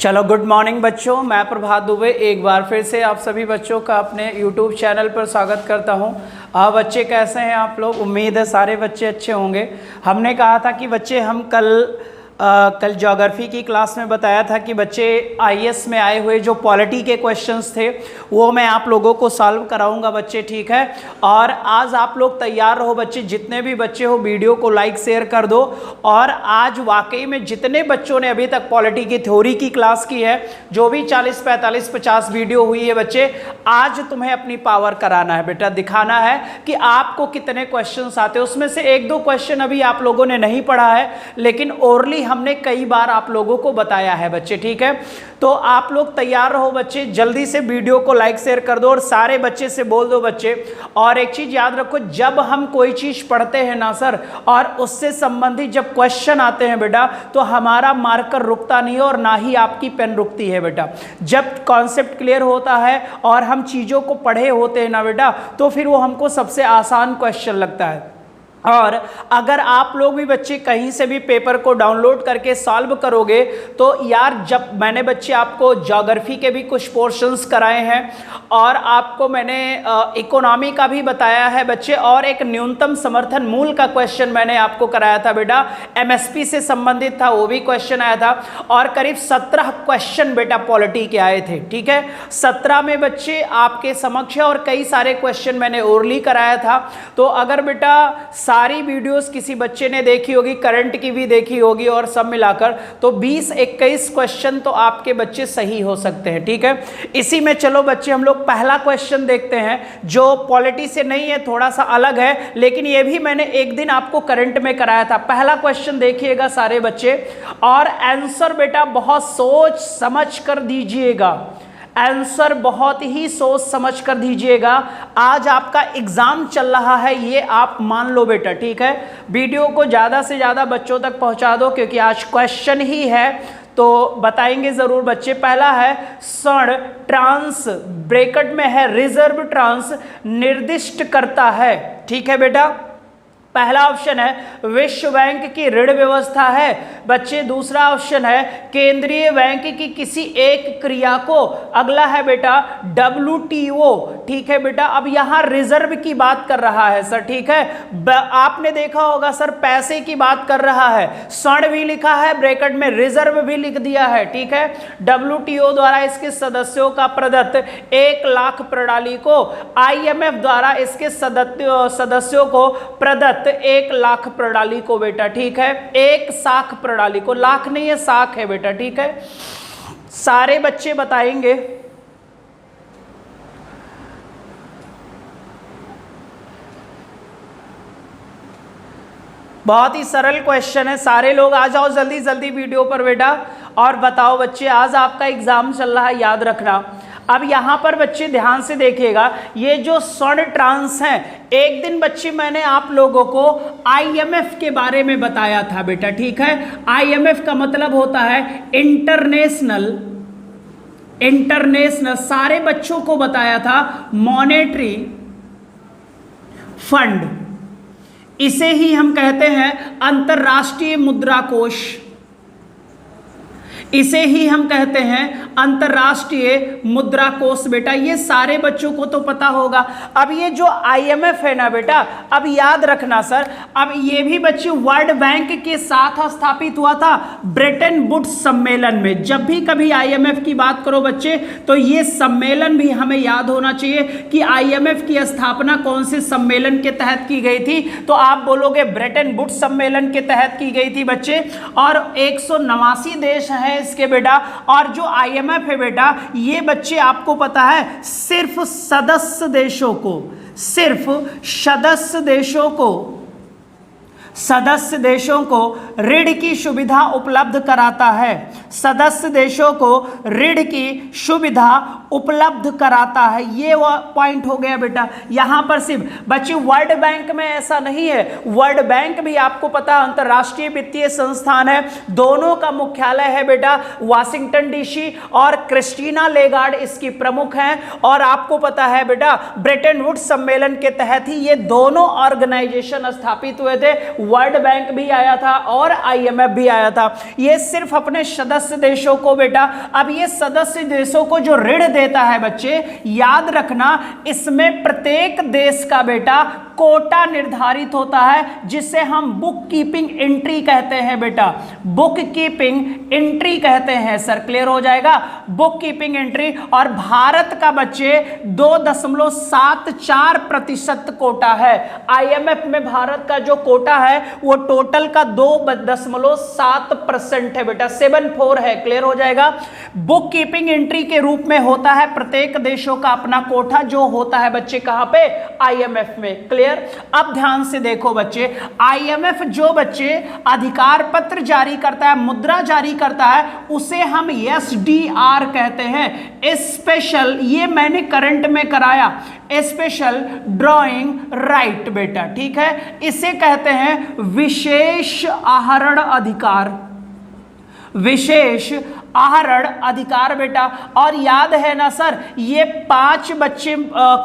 चलो good morning बच्चों, मैं प्रभात दुबे एक बार फिर से आप सभी बच्चों का अपने YouTube चैनल पर स्वागत करता हूं। बच्चे कैसे हैं आप लोग? उम्मीद है सारे बच्चे अच्छे होंगे। हमने कहा था कि बच्चे हम कल ज्योग्राफी की क्लास में बताया था कि बच्चे आईएएस में आए हुए जो पॉलिटी के क्वेश्चंस थे वो मैं आप लोगों को सॉल्व कराऊंगा बच्चे, ठीक है। और आज आप लोग तैयार रहो बच्चे, जितने भी बच्चे हो वीडियो को लाइक शेयर कर दो। और आज वाकई में जितने बच्चों ने अभी तक पॉलिटी की थ्योरी की क्लास की है, जो भी 40, 45, 50 वीडियो हुई है बच्चे, आज तुम्हें अपनी पावर कराना है बेटा, दिखाना है कि आपको कितने क्वेश्चंस आते हैं। उसमें से एक दो क्वेश्चन अभी आप लोगों ने नहीं पढ़ा है, लेकिन ओरली हमने कई बार आप लोगों को बताया है बच्चे, ठीक है। तो आप लोग तैयार रहो बच्चे, जल्दी से वीडियो को लाइक शेयर कर दो और सारे बच्चे से बोल दो बच्चे। और एक चीज याद रखो, जब हम कोई चीज पढ़ते हैं ना सर, और उससे संबंधित जब क्वेश्चन आते हैं बेटा, तो हमारा मार्कर रुकता नहीं है और ना ही आपकी पेन रुकती है बेटा। जब कॉन्सेप्ट क्लियर होता है और हम चीजों को पढ़े होते हैं ना बेटा, तो फिर वो हमको सबसे आसान क्वेश्चन लगता है। और अगर आप लोग भी बच्चे कहीं से भी पेपर को डाउनलोड करके सॉल्व करोगे तो यार, जब मैंने बच्चे आपको ज्योग्राफी के भी कुछ पोर्शंस कराए हैं और आपको मैंने इकोनॉमी का भी बताया है बच्चे, और एक न्यूनतम समर्थन मूल्य का क्वेश्चन मैंने आपको कराया था बेटा, एमएसपी से संबंधित था, वो भी क्वेश्चन आया था। और करीब 17 क्वेश्चन बेटा पॉलिटी के आए थे, ठीक है। 17 में बच्चे आपके समक्ष है और कई सारे क्वेश्चन मैंने ओरली कराया था। तो अगर बेटा सारी वीडियोस किसी बच्चे ने देखी होगी, करंट की भी देखी होगी और सब मिलाकर, तो 20-21 क्वेश्चन तो आपके बच्चे सही हो सकते हैं, ठीक है। इसी में चलो बच्चे हम लोग पहला क्वेश्चन देखते हैं, जो पॉलिटी से नहीं है, थोड़ा सा अलग है, लेकिन ये भी मैंने एक दिन आपको करंट में कराया था। पहला क्वेश्चन देखिएगा सारे बच्चे, और आंसर बेटा बहुत सोच समझ कर दीजिएगा, आंसर बहुत ही सोच समझ कर दीजिएगा। आज आपका एग्जाम चल रहा है, ये आप मान लो बेटा, ठीक है। वीडियो को ज़्यादा से ज़्यादा बच्चों तक पहुंचा दो, क्योंकि आज क्वेश्चन ही है तो बताएंगे ज़रूर बच्चे। पहला है, सण ट्रांस ब्रैकेट में है रिजर्व ट्रांस निर्दिष्ट करता है, ठीक है बेटा। पहला ऑप्शन है विश्व बैंक की ऋण व्यवस्था है बच्चे। दूसरा ऑप्शन है केंद्रीय बैंक की किसी एक क्रिया को। अगला है बेटा WTO, ठीक है बेटा। अब यहां रिजर्व की बात कर रहा है सर, ठीक है। आपने देखा होगा सर, पैसे की बात कर रहा है, स्वर्ण भी लिखा है ब्रैकेट में, रिजर्व भी लिख दिया है, ठीक है। WTO द्वारा इसके सदस्यों का प्रदत्त 1 लाख प्रणाली को, IMF द्वारा इसके सदस्यों को प्रदत्त 1 लाख प्रणाली को बेटा, ठीक है। 1 साख प्रणाली को, लाख नहीं है साख है बेटा, ठीक है। सारे बच्चे बताएंगे। बहुत ही सरल क्वेश्चन है, सारे लोग आ जाओ जल्दी जल्दी वीडियो पर बेटा और बताओ बच्चे। आज आपका एग्जाम चल रहा है, याद रखना। अब यहां पर बच्चे ध्यान से देखिएगा, ये जो स्वर्ण ट्रांस हैं, एक दिन बच्चे मैंने आप लोगों को IMF के बारे में बताया था बेटा, ठीक है। IMF का मतलब होता है इंटरनेशनल, सारे बच्चों को बताया था मॉनेटरी फंड। इसे ही हम कहते हैं अंतरराष्ट्रीय मुद्रा कोष, इसे ही हम कहते हैं अंतरराष्ट्रीय मुद्रा कोष बेटा। ये सारे बच्चों को तो पता होगा। अब ये जो IMF है ना बेटा, अब याद रखना सर, अब ये भी बच्चे वर्ल्ड बैंक के साथ स्थापित हुआ था ब्रेटन वुड्स सम्मेलन में। जब भी कभी IMF की बात करो बच्चे, तो ये सम्मेलन भी हमें याद होना चाहिए कि IMF की स्थापना कौन से सम्मेलन के तहत की गई थी। तो आप बोलोगे ब्रेटन वुड्स सम्मेलन के तहत की गई थी बच्चे। और 189 देश हैं इसके बेटा। और जो IMF है बेटा, ये बच्चे आपको पता है सिर्फ सदस्य देशों को ऋण की सुविधा उपलब्ध कराता है, सदस्य देशों को ऋण की सुविधा उपलब्ध कराता है। ये वो पॉइंट हो गया बेटा। यहां पर सिर्फ बच्चे वर्ल्ड बैंक में ऐसा नहीं है, वर्ल्ड बैंक भी आपको पता अंतरराष्ट्रीय वित्तीय संस्थान है, दोनों का मुख्यालय है बेटा वाशिंगटन DC, और क्रिस्टीना लेगार्ड इसकी प्रमुख हैं। और आपको पता है बेटा ब्रेटन वुड्स सम्मेलन के तहत ही ये दोनों ऑर्गेनाइजेशन स्थापित हुए थे, वर्ल्ड बैंक भी आया था और IMF भी आया था। ये सिर्फ अपने सदस्य देशों को बेटा, अब ये सदस्य देशों को जो ऋण देता है बच्चे, याद रखना इसमें प्रत्येक देश का बेटा कोटा निर्धारित होता है, जिसे हम बुक कीपिंग एंट्री कहते हैं बेटा, बुक कीपिंग एंट्री कहते हैं सर। क्लियर हो जाएगा, बुक कीपिंग एंट्री। और भारत का बच्चे 2.74% कोटा है। IMF में भारत का जो कोटा है वो टोटल का 2.7% है बेटा, 74 है। क्लियर हो जाएगा। बुक कीपिंग एंट्री के रूप में होता है प्रत्येक देशों का अपना कोटा, जो होता है बच्चे कहां पे, IMF में। क्लियर। अब ध्यान से देखो बच्चे, IMF जो बच्चे अधिकार पत्र जारी करता है, मुद्रा जारी करता है, उसे हम SDR कहते हैं। स्पेशल, ये मैंने करंट में कराया, स्पेशल ड्रॉइंग राइट बेटा, ठीक है। इसे कहते हैं विशेष आहरण अधिकार, विशेष आहरण अधिकार बेटा। और याद है ना सर, ये 5 बच्चे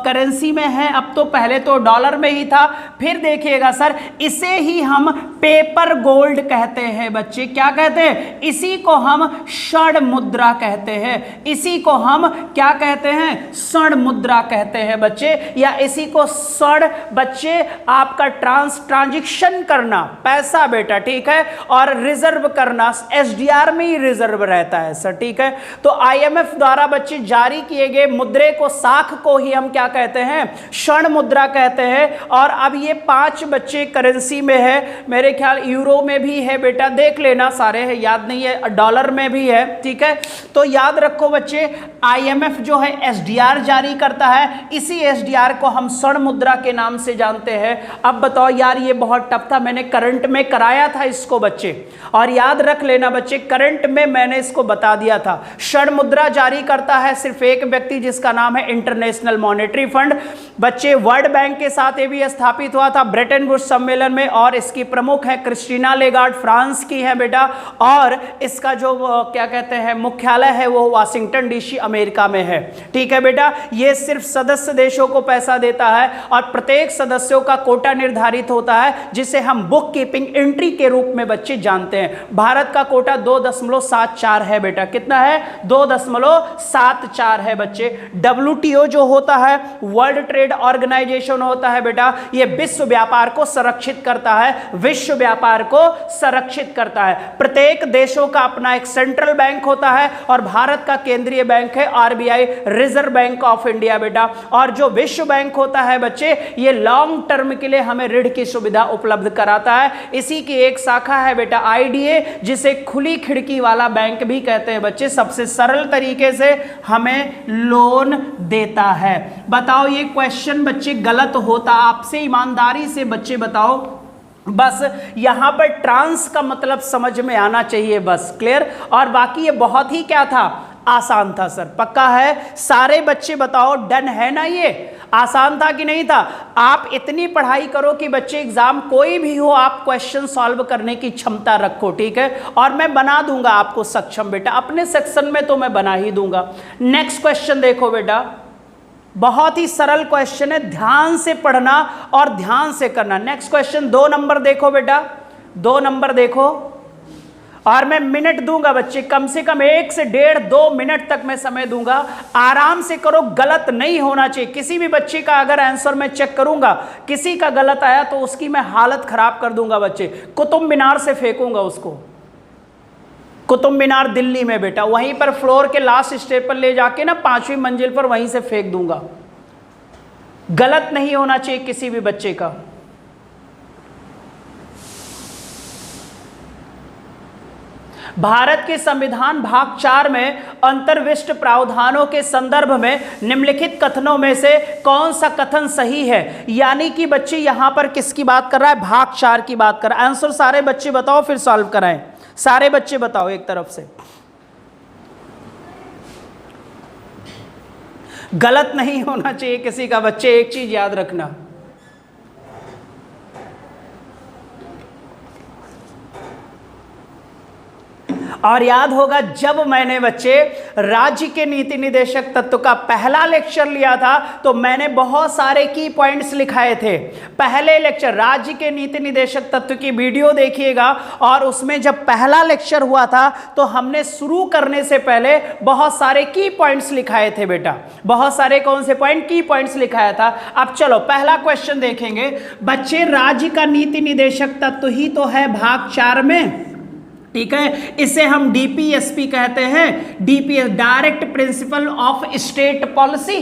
करेंसी में है, अब तो पहले तो डॉलर में ही था। फिर देखिएगा सर, इसे ही हम पेपर गोल्ड कहते हैं बच्चे। क्या कहते हैं? इसी को हम स्वर्ण मुद्रा कहते हैं। इसी को हम क्या कहते हैं? स्वर्ण मुद्रा कहते हैं बच्चे, या इसी को स्वर्ण बच्चे आपका ट्रांजैक्शन करना, पैसा बेटा, ठीक है। और रिजर्व करना, SDR में ही रिजर्व रहता है सर, ठीक है। तो IMF द्वारा बच्चे जारी किए गए मुद्रे को, साख को ही हम क्या कहते हैं? स्वर्ण मुद्रा कहते हैं। और अब ये 5 बच्चे करेंसी में है, मेरे ख्याल यूरो में भी है बेटा, देख लेना, सारे है, याद नहीं है, डॉलर में भी है, ठीक है। तो याद रखो बच्चे, IMF जो है SDR जारी करता है, इसी SDR को हम स्वर्ण मुद्रा के नाम से जानते हैं। अब बताओ यार, ये बहुत टफ था, मैंने करंट में कराया था इसको बच्चे, और याद रख लेना बच्चे, करंट में मैंने इसको बता दिया था। स्वर्ण मुद्रा जारी करता है सिर्फ एक व्यक्ति, जिसका नाम है इंटरनेशनल मॉनेटरी फंड बच्चे। वर्ल्ड बैंक के साथ ये भी स्थापित हुआ था ब्रेटन वुड्स सम्मेलन में, और इसकी प्रमुख है क्रिस्टीना लेगार्ड, फ्रांस की है बेटा। और इसका जो क्या कहते हैं मुख्यालय है वो वाशिंगटन DC अमेरिका में है, ठीक है बेटा। ये सिर्फ सदस्य देशों को पैसा देता है, और प्रत्येक सदस्यों का कोटा निर्धारित होता है, जिसे हम बुक कीपिंग एंट्री के रूप में बच्चे जानते हैं। भारत का कोटा 2.74 है बेटा, कितना है? 2.74 है बच्चे। WTO जो होता है, वर्ल्ड ट्रेड ऑर्गेनाइजेशन होता है बेटा, ये विश्व व्यापार को संरक्षित करता है, विश्व व्यापार को संरक्षित करता है। प्रत्येक देशों का अपना एक सेंट्रल बैंक होता है, और भारत का केंद्रीय बैंक है RBI, reserve bank of India बेटा। और जो विश्व बैंक होता है बच्चे, ये लॉन्ग टर्म के लिए हमें ऋण की सुविधा उपलब्ध कराता है। इसी की एक शाखा है बेटा IDA, जिसे खुली खिड़की वाला बैंक भी कहते हैं बच्चे। सबसे सरल तरीके से हमें लोन देता है। बताओ ये क्वेश्चन बच्चे गलत होता आपसे, ईमानदारी से बच्चे बताओ, बस यहां पर ट्रांस का मतलब समझ में आना चाहिए, बस। क्लियर। और बाकी ये बहुत ही क्या था, आसान था सर, पक्का है? सारे बच्चे बताओ डन है ना? ये आसान था कि नहीं था? आप इतनी पढ़ाई करो कि बच्चे एग्जाम कोई भी हो, आप क्वेश्चन सॉल्व करने की क्षमता रखो, ठीक है। और मैं बना दूंगा आपको सक्षम बेटा, अपने सेक्शन में तो मैं बना ही दूंगा। नेक्स्ट क्वेश्चन देखो बेटा, बहुत ही सरल क्वेश्चन है, ध्यान से पढ़ना और ध्यान से करना। नेक्स्ट क्वेश्चन 2 नंबर देखो बेटा, 2 नंबर देखो, और मैं मिनट दूंगा बच्चे, कम से कम 1 से 1.5-2 मिनट तक मैं समय दूंगा। आराम से करो, गलत नहीं होना चाहिए। किसी भी बच्चे का अगर आंसर मैं चेक करूंगा, किसी का गलत आया तो उसकी मैं हालत खराब कर दूंगा बच्चे, कुतुब मीनार से फेंकूंगा उसको। कुतुब मीनार दिल्ली में बेटा, वहीं पर फ्लोर के लास्ट स्टेप पर ले जाके ना 5वीं मंजिल पर वहीं से फेंक दूंगा। गलत नहीं होना चाहिए किसी भी बच्चे का। भारत के संविधान भाग 4 में अंतर्विष्ट प्रावधानों के संदर्भ में निम्नलिखित कथनों में से कौन सा कथन सही है? यानी कि बच्चे यहां पर किसकी बात कर रहा है? भाग 4 की बात कर रहा है। आंसर सारे बच्चे बताओ, फिर सॉल्व कराएं। सारे बच्चे बताओ एक तरफ से। गलत नहीं होना चाहिए किसी का बच्चे, एक चीज याद रखना। और याद होगा जब मैंने बच्चे राज्य के नीति निदेशक तत्व का पहला लेक्चर लिया था तो मैंने बहुत सारे की पॉइंट्स लिखाए थे। पहले लेक्चर राज्य के नीति निदेशक तत्व की वीडियो देखिएगा, और उसमें जब पहला लेक्चर हुआ था तो हमने शुरू करने से पहले बहुत सारे की पॉइंट्स लिखाए थे बेटा। बहुत सारे कौन से पॉइंट? की पॉइंट्स लिखाया था। अब चलो पहला क्वेश्चन देखेंगे बच्चे। राज्य का नीति निदेशक तत्व ही तो है भाग 4 में, ठीक है। इसे हम डीपीएसपी कहते हैं, DPS direct principle of state policy.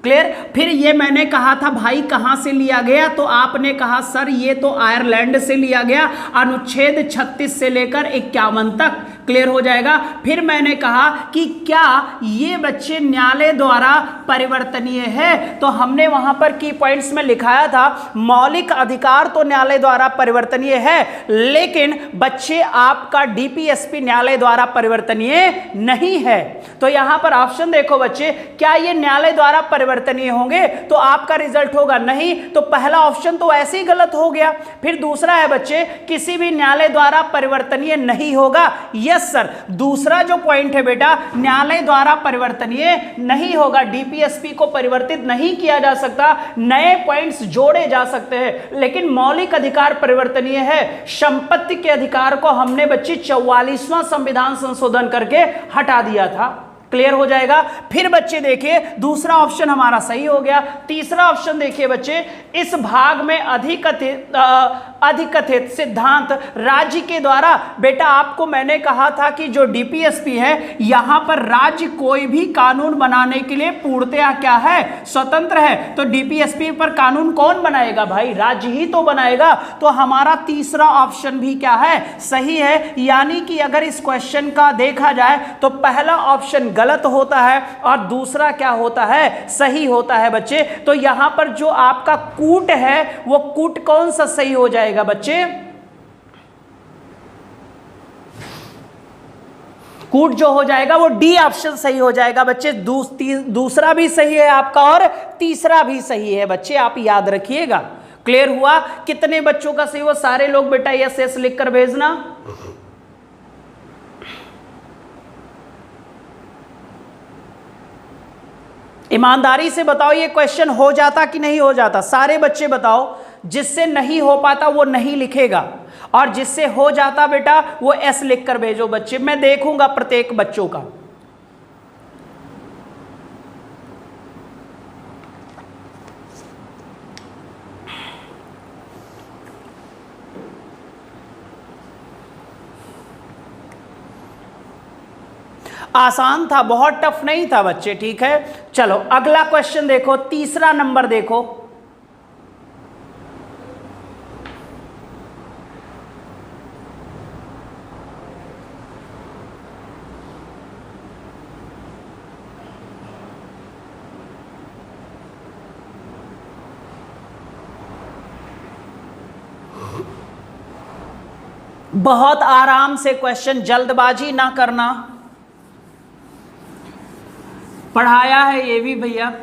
Clear? फिर ये मैंने कहा था भाई कहां से लिया गया, तो आपने कहा सर ये तो आयरलैंड से लिया गया, अनुच्छेद 36 से लेकर 51 तक। क्लियर हो जाएगा। फिर मैंने कहा कि क्या ये बच्चे न्यायालय द्वारा परिवर्तनीय है, तो हमने वहां पर की पॉइंट्स में लिखाया था मौलिक अधिकार तो न्यायालय द्वारा परिवर्तनीय है, लेकिन बच्चे आपका डीपीएसपी न्यायालय द्वारा परिवर्तनीय नहीं है। तो यहां पर ऑप्शन देखो बच्चे, क्या ये न्यायालय द्वारा परिवर्तनीय होंगे? तो आपका रिजल्ट होगा नहीं, तो पहला ऑप्शन तो ऐसे ही गलत हो गया। फिर दूसरा है बच्चे, किसी भी न्यायालय द्वारा परिवर्तनीय नहीं होगा। यस सर, दूसरा जो पॉइंट है बेटा, न्यायालय द्वारा परिवर्तनीय नहीं होगा, डीपीएसपी को परिवर्तित नहीं किया जा सकता, नए पॉइंट्स जोड़े जा सकते हैं, लेकिन मौलिक अधिकार परिवर्तनीय है। संपत्ति के अधिकार को हमने बच्चे 44वां संविधान संशोधन करके हटा दिया था। क्लियर हो जाएगा। फिर बच्चे देखिए दूसरा ऑप्शन हमारा सही हो गया। तीसरा ऑप्शन देखिए बच्चे, इस भाग में अधिकथित सिद्धांत राज्य के द्वारा। बेटा आपको मैंने कहा था कि जो डीपीएसपी है यहां पर राज्य कोई भी कानून बनाने के लिए पूर्णतया क्या है? स्वतंत्र है। तो डीपीएसपी पर कानून कौन बनाएगा भाई? राज्य ही तो बनाएगा। तो हमारा तीसरा ऑप्शन भी क्या है? सही है। यानी कि अगर इस क्वेश्चन का देखा जाए तो पहला ऑप्शन गलत होता है और दूसरा क्या होता है? सही होता है बच्चे। तो यहां पर जो आपका कूट है वो कूट कौन सा सही हो जाएगा बच्चे? कूट जो हो जाएगा वो डी ऑप्शन सही हो जाएगा बच्चे। दूसरा भी सही है आपका और तीसरा भी सही है बच्चे, आप याद रखिएगा। क्लियर हुआ? कितने बच्चों का सही हुआ? सारे लोग बेटा यस यस लिख कर भेजना। ईमानदारी से बताओ ये क्वेश्चन हो जाता कि नहीं हो जाता? सारे बच्चे बताओ। जिससे नहीं हो पाता वो नहीं लिखेगा, और जिससे हो जाता बेटा वो एस लिख कर भेजो बच्चे। मैं देखूंगा प्रत्येक बच्चों का। आसान था, बहुत टफ नहीं था बच्चे, ठीक है। चलो अगला क्वेश्चन देखो, तीसरा नंबर देखो। बहुत आराम से क्वेश्चन, जल्दबाजी ना करना। पढ़ाया है ये भी भैया।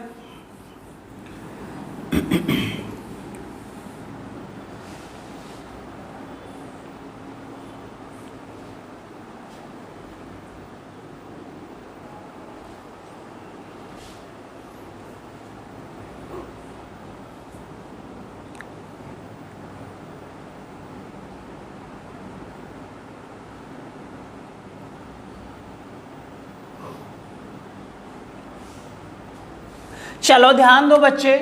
चलो ध्यान दो बच्चे,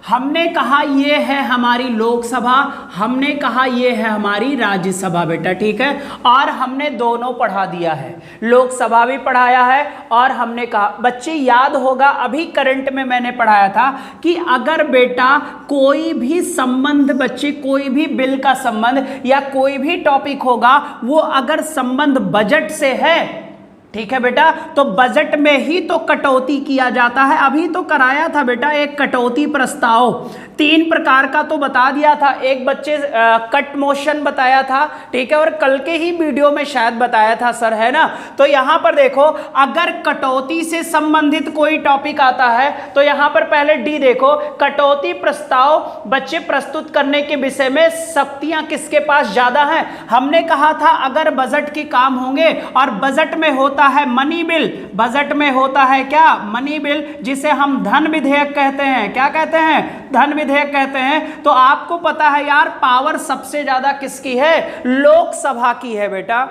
हमने कहा ये है हमारी लोकसभा, हमने कहा ये है हमारी राज्यसभा बेटा, ठीक है। और हमने दोनों पढ़ा दिया है, लोकसभा भी पढ़ाया है और हमने कहा, बच्चे याद होगा अभी करंट में मैंने पढ़ाया था कि अगर बेटा कोई भी संबंध, बच्चे कोई भी बिल का संबंध या कोई भी टॉपिक होगा वो अगर संबंध बजट से है, ठीक है बेटा, तो बजट में ही तो कटौती किया जाता है। अभी तो कराया था बेटा एक कटौती प्रस्ताव, 3 प्रकार का तो बता दिया था, एक बच्चे कट मोशन बताया था, ठीक है, और कल के ही वीडियो में शायद बताया था सर, है ना। तो यहां पर देखो, अगर कटौती से संबंधित कोई टॉपिक आता है तो यहां पर पहले डी देखो, कटौती प्रस्ताव बच्चे प्रस्तुत करने के विषय में शक्तियां किसके पास ज्यादा हैं। हमने कहा था अगर बजट के काम होंगे और बजट में होता है मनी बिल, बजट में होता है क्या, मनी बिल, जिसे हम धन विधेयक कहते हैं। क्या कहते हैं, धन विधेयक कहते हैं। तो आपको पता है यार पावर सबसे ज्यादा किसकी है, लोकसभा की है बेटा,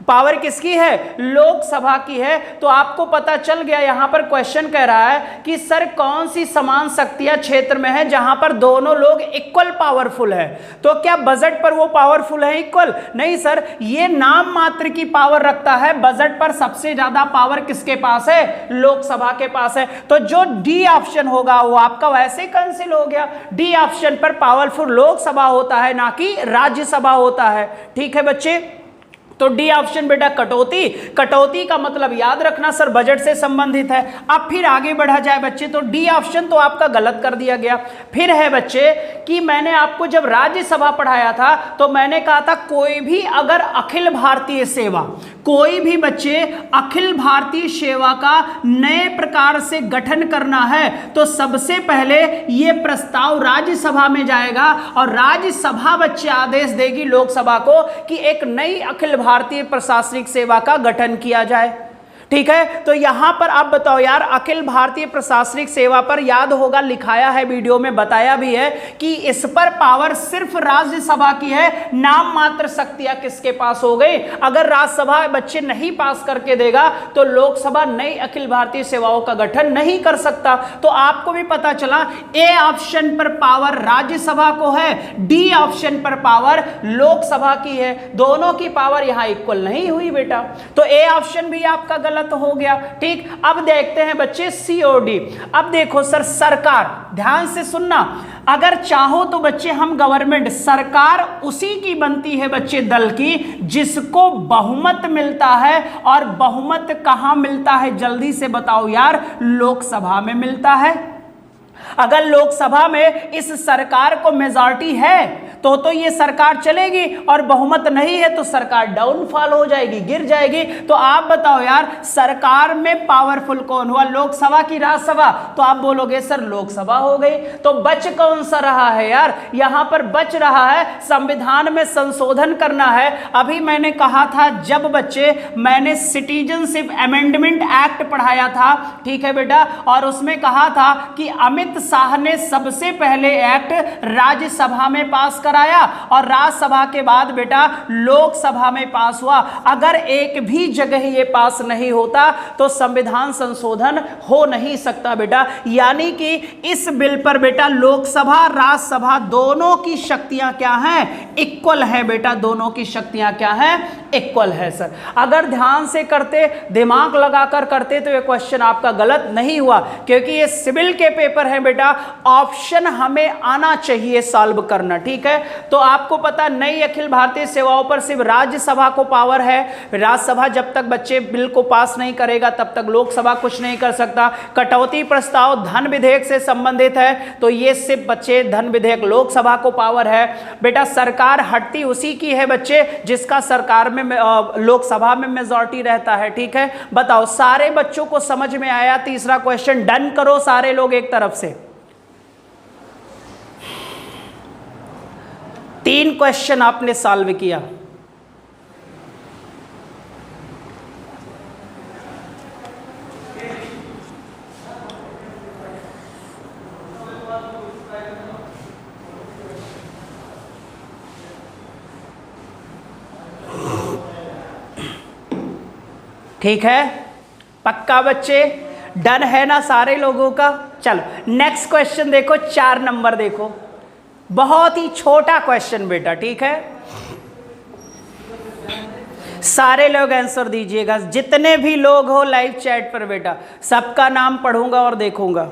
पावर किसकी है, लोकसभा की है। तो आपको पता चल गया, यहां पर क्वेश्चन कह रहा है कि सर कौन सी समान शक्तियां क्षेत्र में है जहां पर दोनों लोग इक्वल पावरफुल है। तो क्या बजट पर वो पावरफुल है इक्वल, नहीं सर, ये नाम मात्र की पावर रखता है। बजट पर सबसे ज्यादा पावर किसके पास है, लोकसभा के पास है। तो जो डी ऑप्शन होगा वो आपका वैसे कैंसिल हो गया। डी ऑप्शन पर पावरफुल लोकसभा होता है, ना कि राज्यसभा होता है। ठीक है बच्चे, तो डी ऑप्शन बेटा कटौती, कटौती का मतलब याद रखना सर बजट से संबंधित है। अब फिर आगे बढ़ा जाए बच्चे, तो डी ऑप्शन तो आपका गलत कर दिया गया। फिर है बच्चे कि मैंने आपको जब राज्यसभा पढ़ाया था तो मैंने कहा था कोई भी अगर अखिल भारतीय सेवा, कोई भी बच्चे अखिल भारतीय सेवा का नए प्रकार से गठन करना है तो सबसे पहले यह प्रस्ताव राज्यसभा में जाएगा और राज्यसभा बच्चे आदेश देगी लोकसभा को कि एक नई अखिल भारतीय प्रशासनिक सेवा का गठन किया जाए। ठीक है, तो यहां पर आप बताओ यार, अखिल भारतीय प्रशासनिक सेवा पर याद होगा लिखाया है, वीडियो में बताया भी है कि इस पर पावर सिर्फ राज्यसभा की है, नाम मात्र शक्तियां किसके पास हो गई। अगर राज्यसभा बच्चे नहीं पास करके देगा तो लोकसभा नई अखिल भारतीय सेवाओं का गठन नहीं कर सकता। तो आपको भी पता चला ए ऑप्शन पर पावर राज्यसभा को है, डी ऑप्शन पर पावर लोकसभा की है, दोनों की पावर यहां इक्वल नहीं हुई बेटा। तो ए ऑप्शन भी आपका गलत हो गया। ठीक, अब देखते हैं बच्चे सी और डी। अब देखो सर, सरकार, ध्यान से सुनना, अगर चाहो तो बच्चे हम गवर्नमेंट, सरकार उसी की बनती है बच्चे दल की जिसको बहुमत मिलता है। और बहुमत कहां मिलता है जल्दी से बताओ यार, लोकसभा में मिलता है। अगर लोकसभा में इस सरकार को मेजॉरिटी है तो ये सरकार चलेगी, और बहुमत नहीं है तो सरकार डाउनफॉल हो जाएगी, गिर जाएगी। तो आप बताओ यार, सरकार में पावरफुल कौन हुआ, लोकसभा की राज्यसभा? तो आप बोलोगे सर लोकसभा हो गई। तो बच कौन सा रहा है यार, यहां पर बच रहा है संविधान में संशोधन करना है। अभी मैंने कहा था जब बच्चे मैंने सिटीजनशिप अमेंडमेंट एक्ट पढ़ाया था, ठीक है बेटा, और उसमें कहा था कि अमित शाह ने सबसे पहले एक्ट राज्यसभा में पास कराया और राज्यसभा के बाद बेटा लोकसभा में पास हुआ। अगर एक भी जगह ये पास नहीं होता तो संविधान संशोधन हो नहीं सकता बेटा। यानी कि इस बिल पर बेटा लोकसभा राज्यसभा दोनों की शक्तियां क्या हैं, इक्वल है बेटा, दोनों की शक्तियां क्या हैं, इक्वल है सर। अगर ध्यान से करते, दिमाग लगाकर करते तो ये क्वेश्चन आपका गलत नहीं हुआ, क्योंकि ये सिविल के पेपर है बेटा, ऑप्शन हमें आना चाहिए सॉल्व करना। ठीक है, तो आपको पता नई अखिल भारतीय सेवाओं पर सिर्फ राज्यसभा को पावर है। राज्यसभा जब तक बच्चे बिल को पास नहीं करेगा तब तक लोकसभा कुछ नहीं कर सकता। कटौती प्रस्ताव धन विधेयक से संबंधित है तो ये सिर्फ बच्चे धन विधेयक लोकसभा को पावर है बेटा। सरकार हटती उसी की है बच्चे जिसका सरकार में लोकसभा में मेजॉरिटी रहता है। ठीक है, बताओ सारे बच्चों को समझ में आया? तीसरा क्वेश्चन डन करो सारे लोग एक तरफ से। 3 क्वेश्चन आपने सॉल्व किया। ठीक है, पक्का बच्चे, डन है ना सारे लोगों का? चलो नेक्स्ट क्वेश्चन देखो, 4 नंबर देखो, बहुत ही छोटा क्वेश्चन बेटा। ठीक है, सारे लोग आंसर दीजिएगा, जितने भी लोग हो लाइव चैट पर बेटा, सबका नाम पढ़ूंगा और देखूंगा।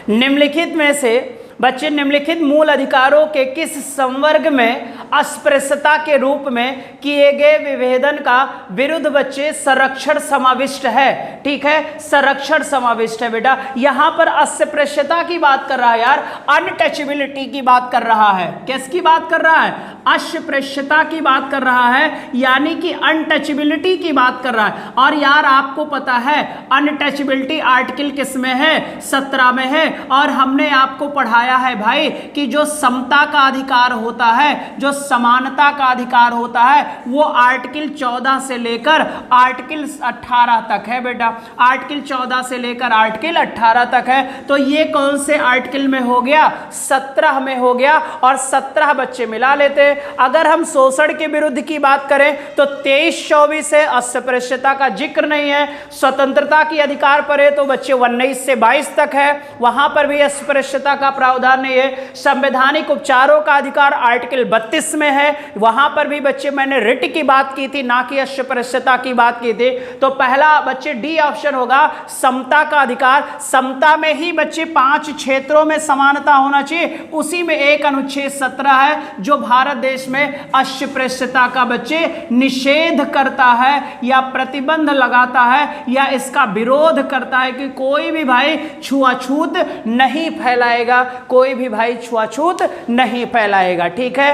निम्नलिखित में से बच्चे निम्नलिखित मूल अधिकारों के किस संवर्ग में अस्पृश्यता के रूप में किए गए विभेदन का विरुद्ध बच्चे संरक्षण समाविष्ट है? ठीक है, संरक्षण समाविष्ट है बेटा। यहां पर अस्पृश्यता की बात कर रहा है यार, अनटचेबिलिटी की बात कर रहा है। किसकी बात कर रहा है? अस्पृश्यता की बात कर रहा है, यानी कि अनटचेबिलिटी की बात कर रहा है। और यार आपको पता है अनटचेबिलिटी आर्टिकल किस में है? 17 में है। और हमने आपको पढ़ाया है भाई कि जो समता का अधिकार होता है, जो समानता का अधिकार होता है, वो आर्टिकल 14 से लेकर आर्टिकल 18 तक है बेटा। आर्टिकल 14 से लेकर आर्टिकल 18 तक है। तो ये कौन से आर्टिकल में हो गया? 17 में हो गया। और 17 बच्चे मिला लेते। अगर हम शोषण के विरुद्ध की बात करें तो 23-24 है, अस्पृश्यता का जिक्र नहीं है। स्वतंत्रता की अधिकार पर है तो बच्चे 19 से 22 तक है, वहां पर भी अस्पृश्यता का प्रावधान नहीं है। संवैधानिक उपचारों का अधिकार आर्टिकल 32 में है, वहां पर भी बच्चे मैंने रिट की बात की थी, ना कि अस्पृश्यता की बात की थी। तो पहला बच्चे डी ऑप्शन होगा, समता का अधिकार। समता में ही बच्चे 5 क्षेत्रों में समानता होना चाहिए, उसी में एक अनुच्छेद 17 है जो भारत देश में अस्पृश्यता का बच्चे निषेध करता है या प्रतिबंध लगाता है या इसका विरोध करता है कि कोई भी भाई छुआछूत नहीं फैलाएगा, कोई भी भाई छुआछूत नहीं फैलाएगा। ठीक है,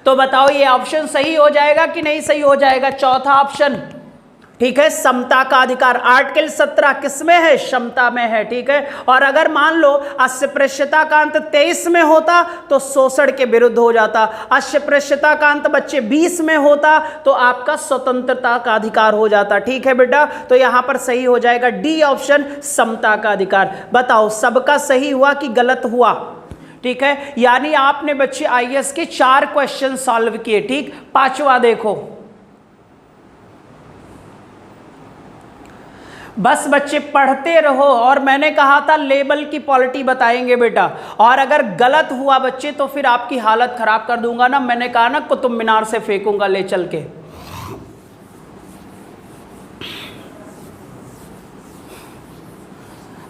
तो बताओ ये ऑप्शन सही हो जाएगा कि नहीं सही हो जाएगा? चौथा ऑप्शन, ठीक है, समता का अधिकार। आर्टिकल 17 किसमें है? समता में है। ठीक है, और अगर मान लो अस्पृश्यता का अंत 23 में होता तो शोषण के विरुद्ध हो जाता। अस्पृश्यता का अंत बच्चे 20 में होता तो आपका स्वतंत्रता का अधिकार हो जाता। ठीक है बेटा, तो यहां पर सही हो जाएगा डी ऑप्शन, समता का अधिकार। बताओ सबका सही हुआ कि गलत हुआ? ठीक है, यानी आपने बच्चे आईएएस के 4 क्वेश्चन सॉल्व किए। ठीक, 5वां देखो। बस बच्चे पढ़ते रहो, और मैंने कहा था लेबल की पॉलिटी बताएंगे बेटा, और अगर गलत हुआ बच्चे तो फिर आपकी हालत खराब कर दूंगा ना। मैंने कहा ना कुतुब मीनार से फेंकूंगा ले चल के।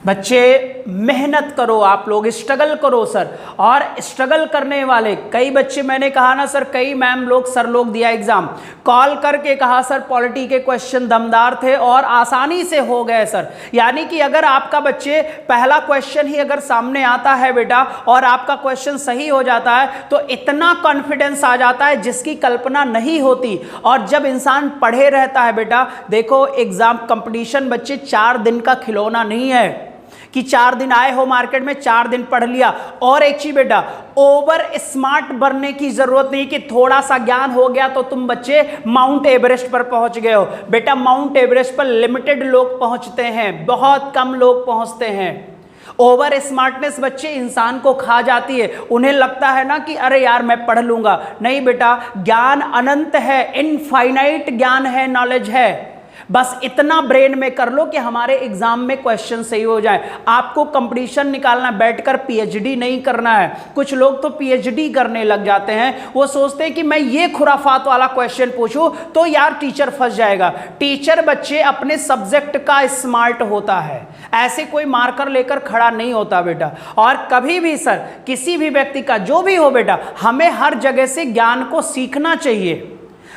बच्चे मेहनत करो, आप लोग स्ट्रगल करो सर। और स्ट्रगल करने वाले कई बच्चे, मैंने कहा ना सर, कई मैम लोग सर लोग दिया एग्जाम, कॉल करके कहा सर पॉलिटी के क्वेश्चन दमदार थे और आसानी से हो गए सर। यानी कि अगर आपका बच्चे पहला क्वेश्चन ही अगर सामने आता है बेटा और आपका क्वेश्चन सही हो जाता है तो इतना कॉन्फिडेंस आ जाता है जिसकी कल्पना नहीं होती। और जब इंसान पढ़े रहता है बेटा, देखो एग्जाम कंपटीशन बच्चे 4 दिन का खिलौना नहीं है कि 4 दिन आए हो मार्केट में 4 दिन पढ़ लिया। और एक चीज बेटा, ओवर स्मार्ट बनने की जरूरत नहीं कि थोड़ा सा ज्ञान हो गया तो तुम बच्चे माउंट एवरेस्ट पर पहुंच गए हो। बेटा माउंट एवरेस्ट पर लिमिटेड लोग पहुंचते हैं, बहुत कम लोग पहुंचते हैं। ओवर स्मार्टनेस बच्चे इंसान को खा जाती है। उन्हें लगता है ना कि अरे यार मैं पढ़ लूंगा। नहीं बेटा, ज्ञान अनंत है, इनफाइनाइट ज्ञान है, नॉलेज है। बस इतना ब्रेन में कर लो कि हमारे एग्जाम में क्वेश्चन सही हो जाए। आपको कंपटीशन निकालना, बैठकर पीएचडी नहीं करना है। कुछ लोग तो पीएचडी करने लग जाते हैं, वो सोचते हैं कि मैं ये खुराफात वाला क्वेश्चन पूछूं तो यार टीचर फंस जाएगा। टीचर बच्चे अपने सब्जेक्ट का स्मार्ट होता है, ऐसे कोई मार्कर लेकर खड़ा नहीं होता बेटा। और कभी भी सर किसी भी व्यक्ति का जो भी हो बेटा, हमें हर जगह से ज्ञान को सीखना चाहिए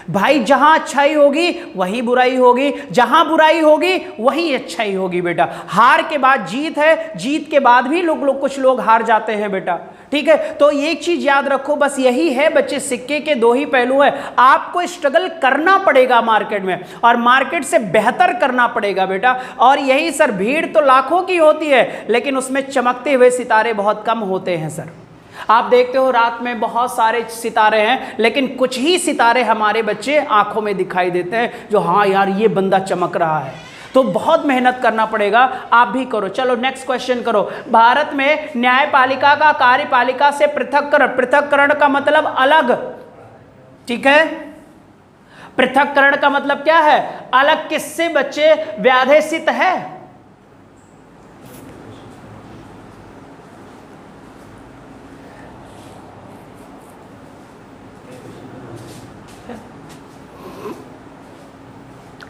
भाई। जहां अच्छाई होगी वही बुराई होगी, जहां बुराई होगी वही अच्छाई होगी बेटा। हार के बाद जीत है, जीत के बाद भी कुछ लोग हार जाते हैं बेटा। ठीक है, तो एक चीज याद रखो, बस यही है बच्चे, सिक्के के 2 ही पहलू है। आपको स्ट्रगल करना पड़ेगा मार्केट में और मार्केट से बेहतर करना पड़ेगा बेटा। और यही सर, भीड़ तो लाखों की होती है लेकिन उसमें चमकते हुए सितारे बहुत कम होते हैं सर। आप देखते हो रात में बहुत सारे सितारे हैं लेकिन कुछ ही सितारे हमारे बच्चे आंखों में दिखाई देते हैं जो हाँ यार ये बंदा चमक रहा है। तो बहुत मेहनत करना पड़ेगा, आप भी करो। चलो नेक्स्ट क्वेश्चन करो। भारत में न्यायपालिका का कार्यपालिका से पृथक्करण का मतलब अलग। ठीक है, पृथक्करण का मतलब क्या है? अलग किससे बच्चे? व्यादेशित है।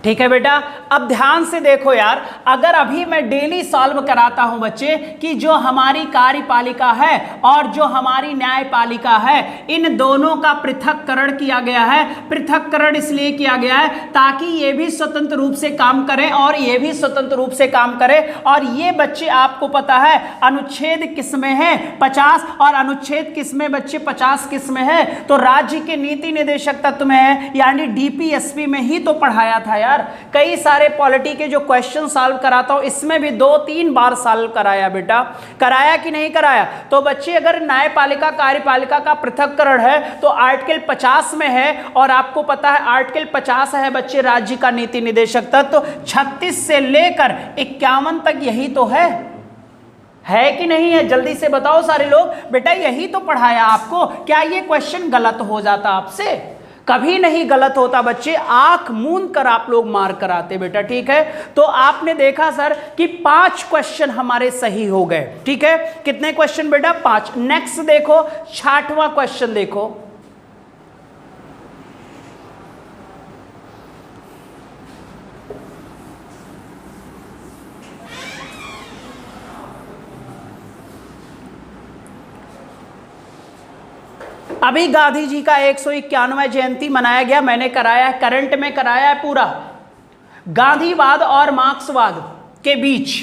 ठीक है बेटा, अब ध्यान से देखो यार, अगर अभी मैं डेली सॉल्व कराता हूं बच्चे कि जो हमारी कार्यपालिका है और जो हमारी न्यायपालिका है, इन दोनों का पृथक्करण किया गया है। पृथक्करण इसलिए किया गया है ताकि ये भी स्वतंत्र रूप से काम करें और ये भी स्वतंत्र रूप से काम करें। और ये बच्चे आपको पता है अनुच्छेद किस में है, 50, और अनुच्छेद किस में बच्चे, 50 किस में है, तो राज्य के नीति निदेशक तत्व में है, यानी डीपीएसपी में ही तो पढ़ाया था यार। कई सारे पॉलिटी के जो क्वेश्चन सॉल्व कराता हूं इसमें भी 2-3 बार सॉल्व कराया बेटा, कराया कि नहीं कराया। तो बच्चे अगर न्यायपालिका कार्यपालिका का पृथक्करण है तो आर्टिकल 50 में है, और आपको पता है आर्टिकल 50 है बच्चे राज्य का नीति निदेशक तत्व, तो 36 से लेकर 51 तक यही तो है कि नहीं है? जल्दी से बताओ सारे लोग, बेटा यही तो पढ़ाया आपको। क्या ये क्वेश्चन गलत हो जाता आपसे? कभी नहीं गलत होता बच्चे, आंख मूंद कर आप लोग मार कर आते बेटा, ठीक है। तो आपने देखा सर कि 5 क्वेश्चन हमारे सही हो गए, ठीक है। कितने क्वेश्चन बेटा? 5। नेक्स्ट देखो 60वां क्वेश्चन देखो। अभी गांधी जी का 191वां जयंती मनाया गया, मैंने कराया है, करंट में कराया है पूरा। गांधीवाद और मार्क्सवाद के बीच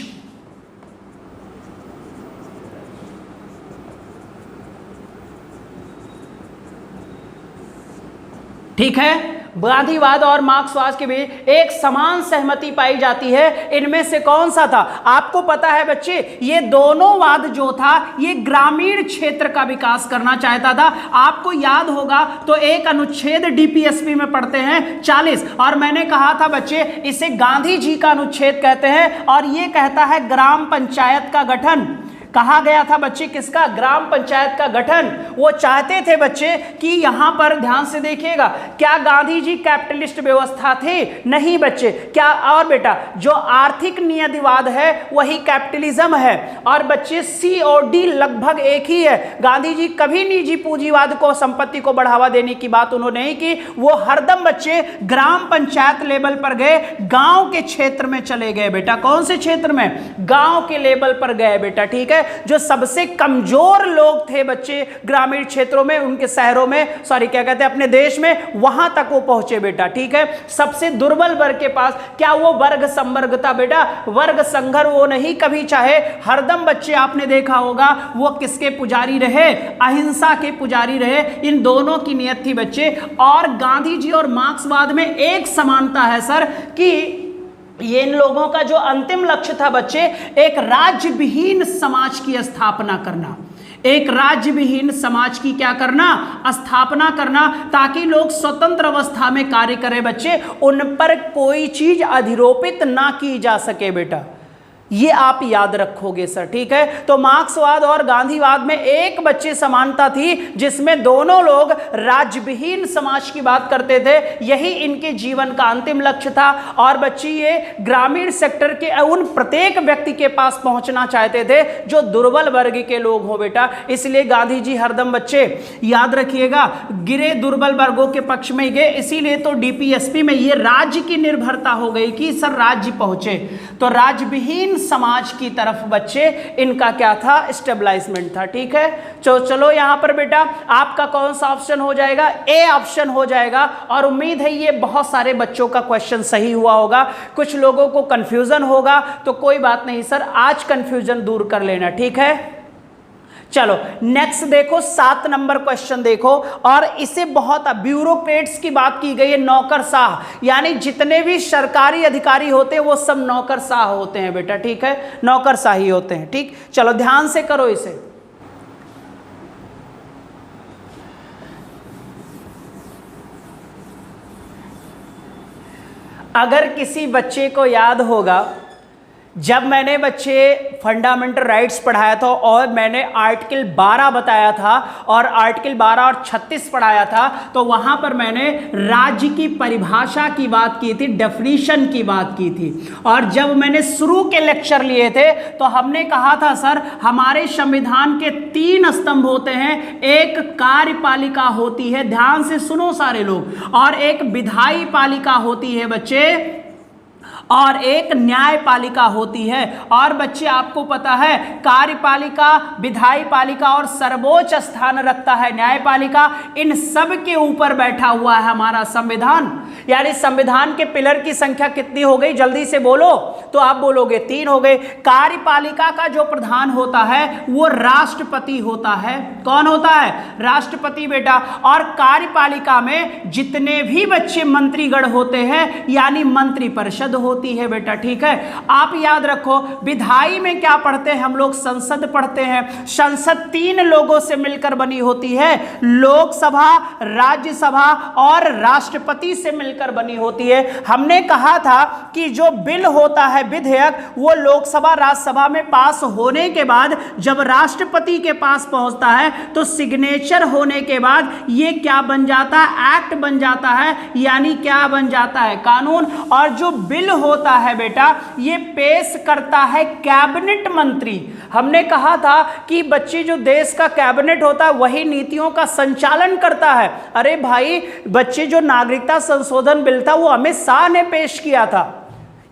ठीक है, गांधीवाद और मार्क्सवाद के बीच एक समान सहमति पाई जाती है। इनमें से कौन सा था? आपको पता है बच्चे, ये दोनों वाद जो था ये ग्रामीण क्षेत्र का विकास करना चाहता था। आपको याद होगा तो एक अनुच्छेद डीपीएसपी में पढ़ते हैं 40, और मैंने कहा था बच्चे इसे गांधी जी का अनुच्छेद कहते हैं, और ये कहता है ग्राम पंचायत का गठन। कहा गया था बच्चे किसका? ग्राम पंचायत का गठन। वो चाहते थे बच्चे कि यहां पर ध्यान से देखिएगा, क्या गांधी जी कैपिटलिस्ट व्यवस्था थे? नहीं बच्चे। क्या? और बेटा जो आर्थिक नियतिवाद है वही कैपिटलिज्म है। और बच्चे सी और डी लगभग एक ही है। गांधी जी कभी निजी पूंजीवाद को, संपत्ति को बढ़ावा देने की बात उन्होंने नहीं की, वो हरदम बच्चे ग्राम पंचायत लेवल पर गए, गांव के क्षेत्र में चले गए बेटा। कौन से क्षेत्र में? गांव के लेवल पर गए बेटा, ठीक है। जो सबसे कमजोर लोग थे बच्चे ग्रामीण क्षेत्रों में, उनके शहरों में, सॉरी क्या कहते हैं, अपने देश में, वहां तक वो पहुंचे बेटा, ठीक है। सबसे दुर्बल वर्ग के पास क्या वो वर्ग संवर्ग था बेटा? वर्ग संघर्ष वो नहीं कभी चाहे। हरदम बच्चे आपने देखा होगा वो किसके पुजारी रहे? अहिंसा के पुजारी रहे। इन दोनों की नियत थी बच्चे। और गांधी जी और मार्क्सवाद में एक समानता है सर कि ये इन लोगों का जो अंतिम लक्ष्य था बच्चे, एक राज्य विहीन समाज की स्थापना करना। एक राज्य विहीन समाज की क्या करना? स्थापना करना, ताकि लोग स्वतंत्र अवस्था में कार्य करें बच्चे, उन पर कोई चीज अधिरोपित ना की जा सके बेटा। ये आप याद रखोगे सर, ठीक है। तो मार्क्सवाद और गांधीवाद में एक बच्चे समानता थी जिसमें दोनों लोग राज्यविहीन समाज की बात करते थे। यही इनके जीवन का अंतिम लक्ष्य था। और बच्चे ये ग्रामीण सेक्टर के उन प्रत्येक व्यक्ति के पास पहुंचना चाहते थे जो दुर्बल वर्ग के लोग हो बेटा। इसलिए गांधी जी हरदम बच्चे याद रखिएगा गिरे दुर्बल वर्गों के पक्ष में गए। इसीलिए तो डीपीएसपी में ये राज्य की निर्भरता हो गई कि सर राज्य पहुंचे, तो राज्यविहीन समाज की तरफ बच्चे इनका क्या था? स्टेबलाइजमेंट था, ठीक है। चलो यहां पर बेटा आपका कौन सा ऑप्शन हो जाएगा? ए ऑप्शन हो जाएगा। और उम्मीद है ये बहुत सारे बच्चों का क्वेश्चन सही हुआ होगा। कुछ लोगों को कंफ्यूजन होगा तो कोई बात नहीं सर, आज कंफ्यूजन दूर कर लेना, ठीक है। चलो नेक्स्ट देखो, 7 नंबर क्वेश्चन देखो। और इसे बहुत ब्यूरोक्रेट्स की बात की गई है, नौकरशाह, यानी जितने भी सरकारी अधिकारी होते हैं वो सब नौकरशाह होते हैं बेटा, ठीक है, नौकरशाही होते हैं, ठीक। चलो ध्यान से करो इसे। अगर किसी बच्चे को याद होगा जब मैंने बच्चे फंडामेंटल राइट्स पढ़ाया था और मैंने आर्टिकल 12 बताया था और आर्टिकल 12 और 36 पढ़ाया था, तो वहां पर मैंने राज्य की परिभाषा की बात की थी, डेफिनेशन की बात की थी। और जब मैंने शुरू के लेक्चर लिए थे तो हमने कहा था सर हमारे संविधान के 3 स्तंभ होते हैं। एक कार्यपालिका होती है, ध्यान से सुनो सारे लोग, और एक विधायी पालिका होती है बच्चे, और एक न्यायपालिका होती है। और बच्चे आपको पता है कार्यपालिका, विधायपालिका और सर्वोच्च स्थान रखता है न्यायपालिका। इन सब के ऊपर बैठा हुआ है हमारा संविधान। यानी संविधान के पिलर की संख्या कितनी हो गई, जल्दी से बोलो। तो आप बोलोगे 3 हो गए। कार्यपालिका का जो प्रधान होता है वो राष्ट्रपति होता है। कौन होता है? राष्ट्रपति बेटा। और कार्यपालिका में जितने भी बच्चे मंत्रीगण होते हैं यानी मंत्रिपरिषद होती है बेटा, ठीक है। आप याद रखो विधायी में क्या पढ़ते हैं हम लोग? संसद पढ़ते हैं। संसद 3 लोगों से मिलकर बनी होती है, लोकसभा, राज्यसभा और राष्ट्रपति से मिलकर बनी होती है। हमने कहा था कि जो बिल होता है, विधेयक, वो लोकसभा राज्यसभा में पास होने के बाद जब राष्ट्रपति के पास पहुंचता है तो सिग्नेचर होने के बाद ये क्या बन जाता है? एक्ट बन जाता है। यानी क्या बन जाता है? कानून। और जो बिल होता है बेटा ये पेश करता है कैबिनेट मंत्री। हमने कहा था कि बच्चे जो देश का कैबिनेट होता है वही नीतियों का संचालन करता है। अरे भाई बच्चे जो नागरिकता संशोधन बिल था वो अमित शाह ने पेश किया था,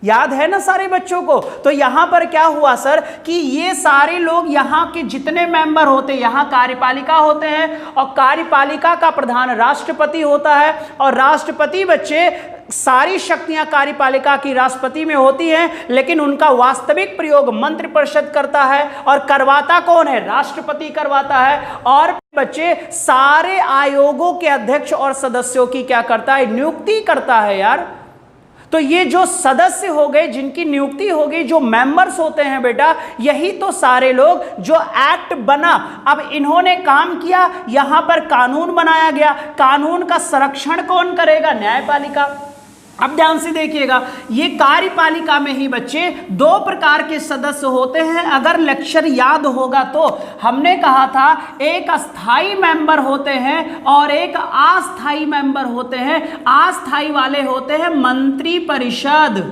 याद है ना सारे बच्चों को। तो यहां पर क्या हुआ सर कि ये सारे लोग यहां के जितने मेंबर होते हैं, यहां कार्यपालिका होते हैं और कार्यपालिका का प्रधान राष्ट्रपति होता है। और राष्ट्रपति बच्चे सारी शक्तियां कार्यपालिका की राष्ट्रपति में होती हैं, लेकिन उनका वास्तविक प्रयोग मंत्रिपरिषद करता है। और करवाता कौन है? राष्ट्रपति करवाता है। और बच्चे सारे आयोगों के अध्यक्ष और सदस्यों की क्या करता है? नियुक्ति करता है यार। तो ये जो सदस्य हो गए जिनकी नियुक्ति हो गई, जो मेंबर्स होते हैं बेटा, यही तो सारे लोग जो एक्ट बना। अब इन्होंने काम किया, यहां पर कानून बनाया गया। कानून का संरक्षण कौन करेगा? न्यायपालिका। अब ध्यान से देखिएगा, ये कार्यपालिका में ही बच्चे 2 प्रकार के सदस्य होते हैं। अगर लेक्चर याद होगा तो हमने कहा था एक अस्थाई मेंबर होते हैं और एक अस्थाई मेंबर होते हैं। अस्थाई वाले होते हैं मंत्रिपरिषद।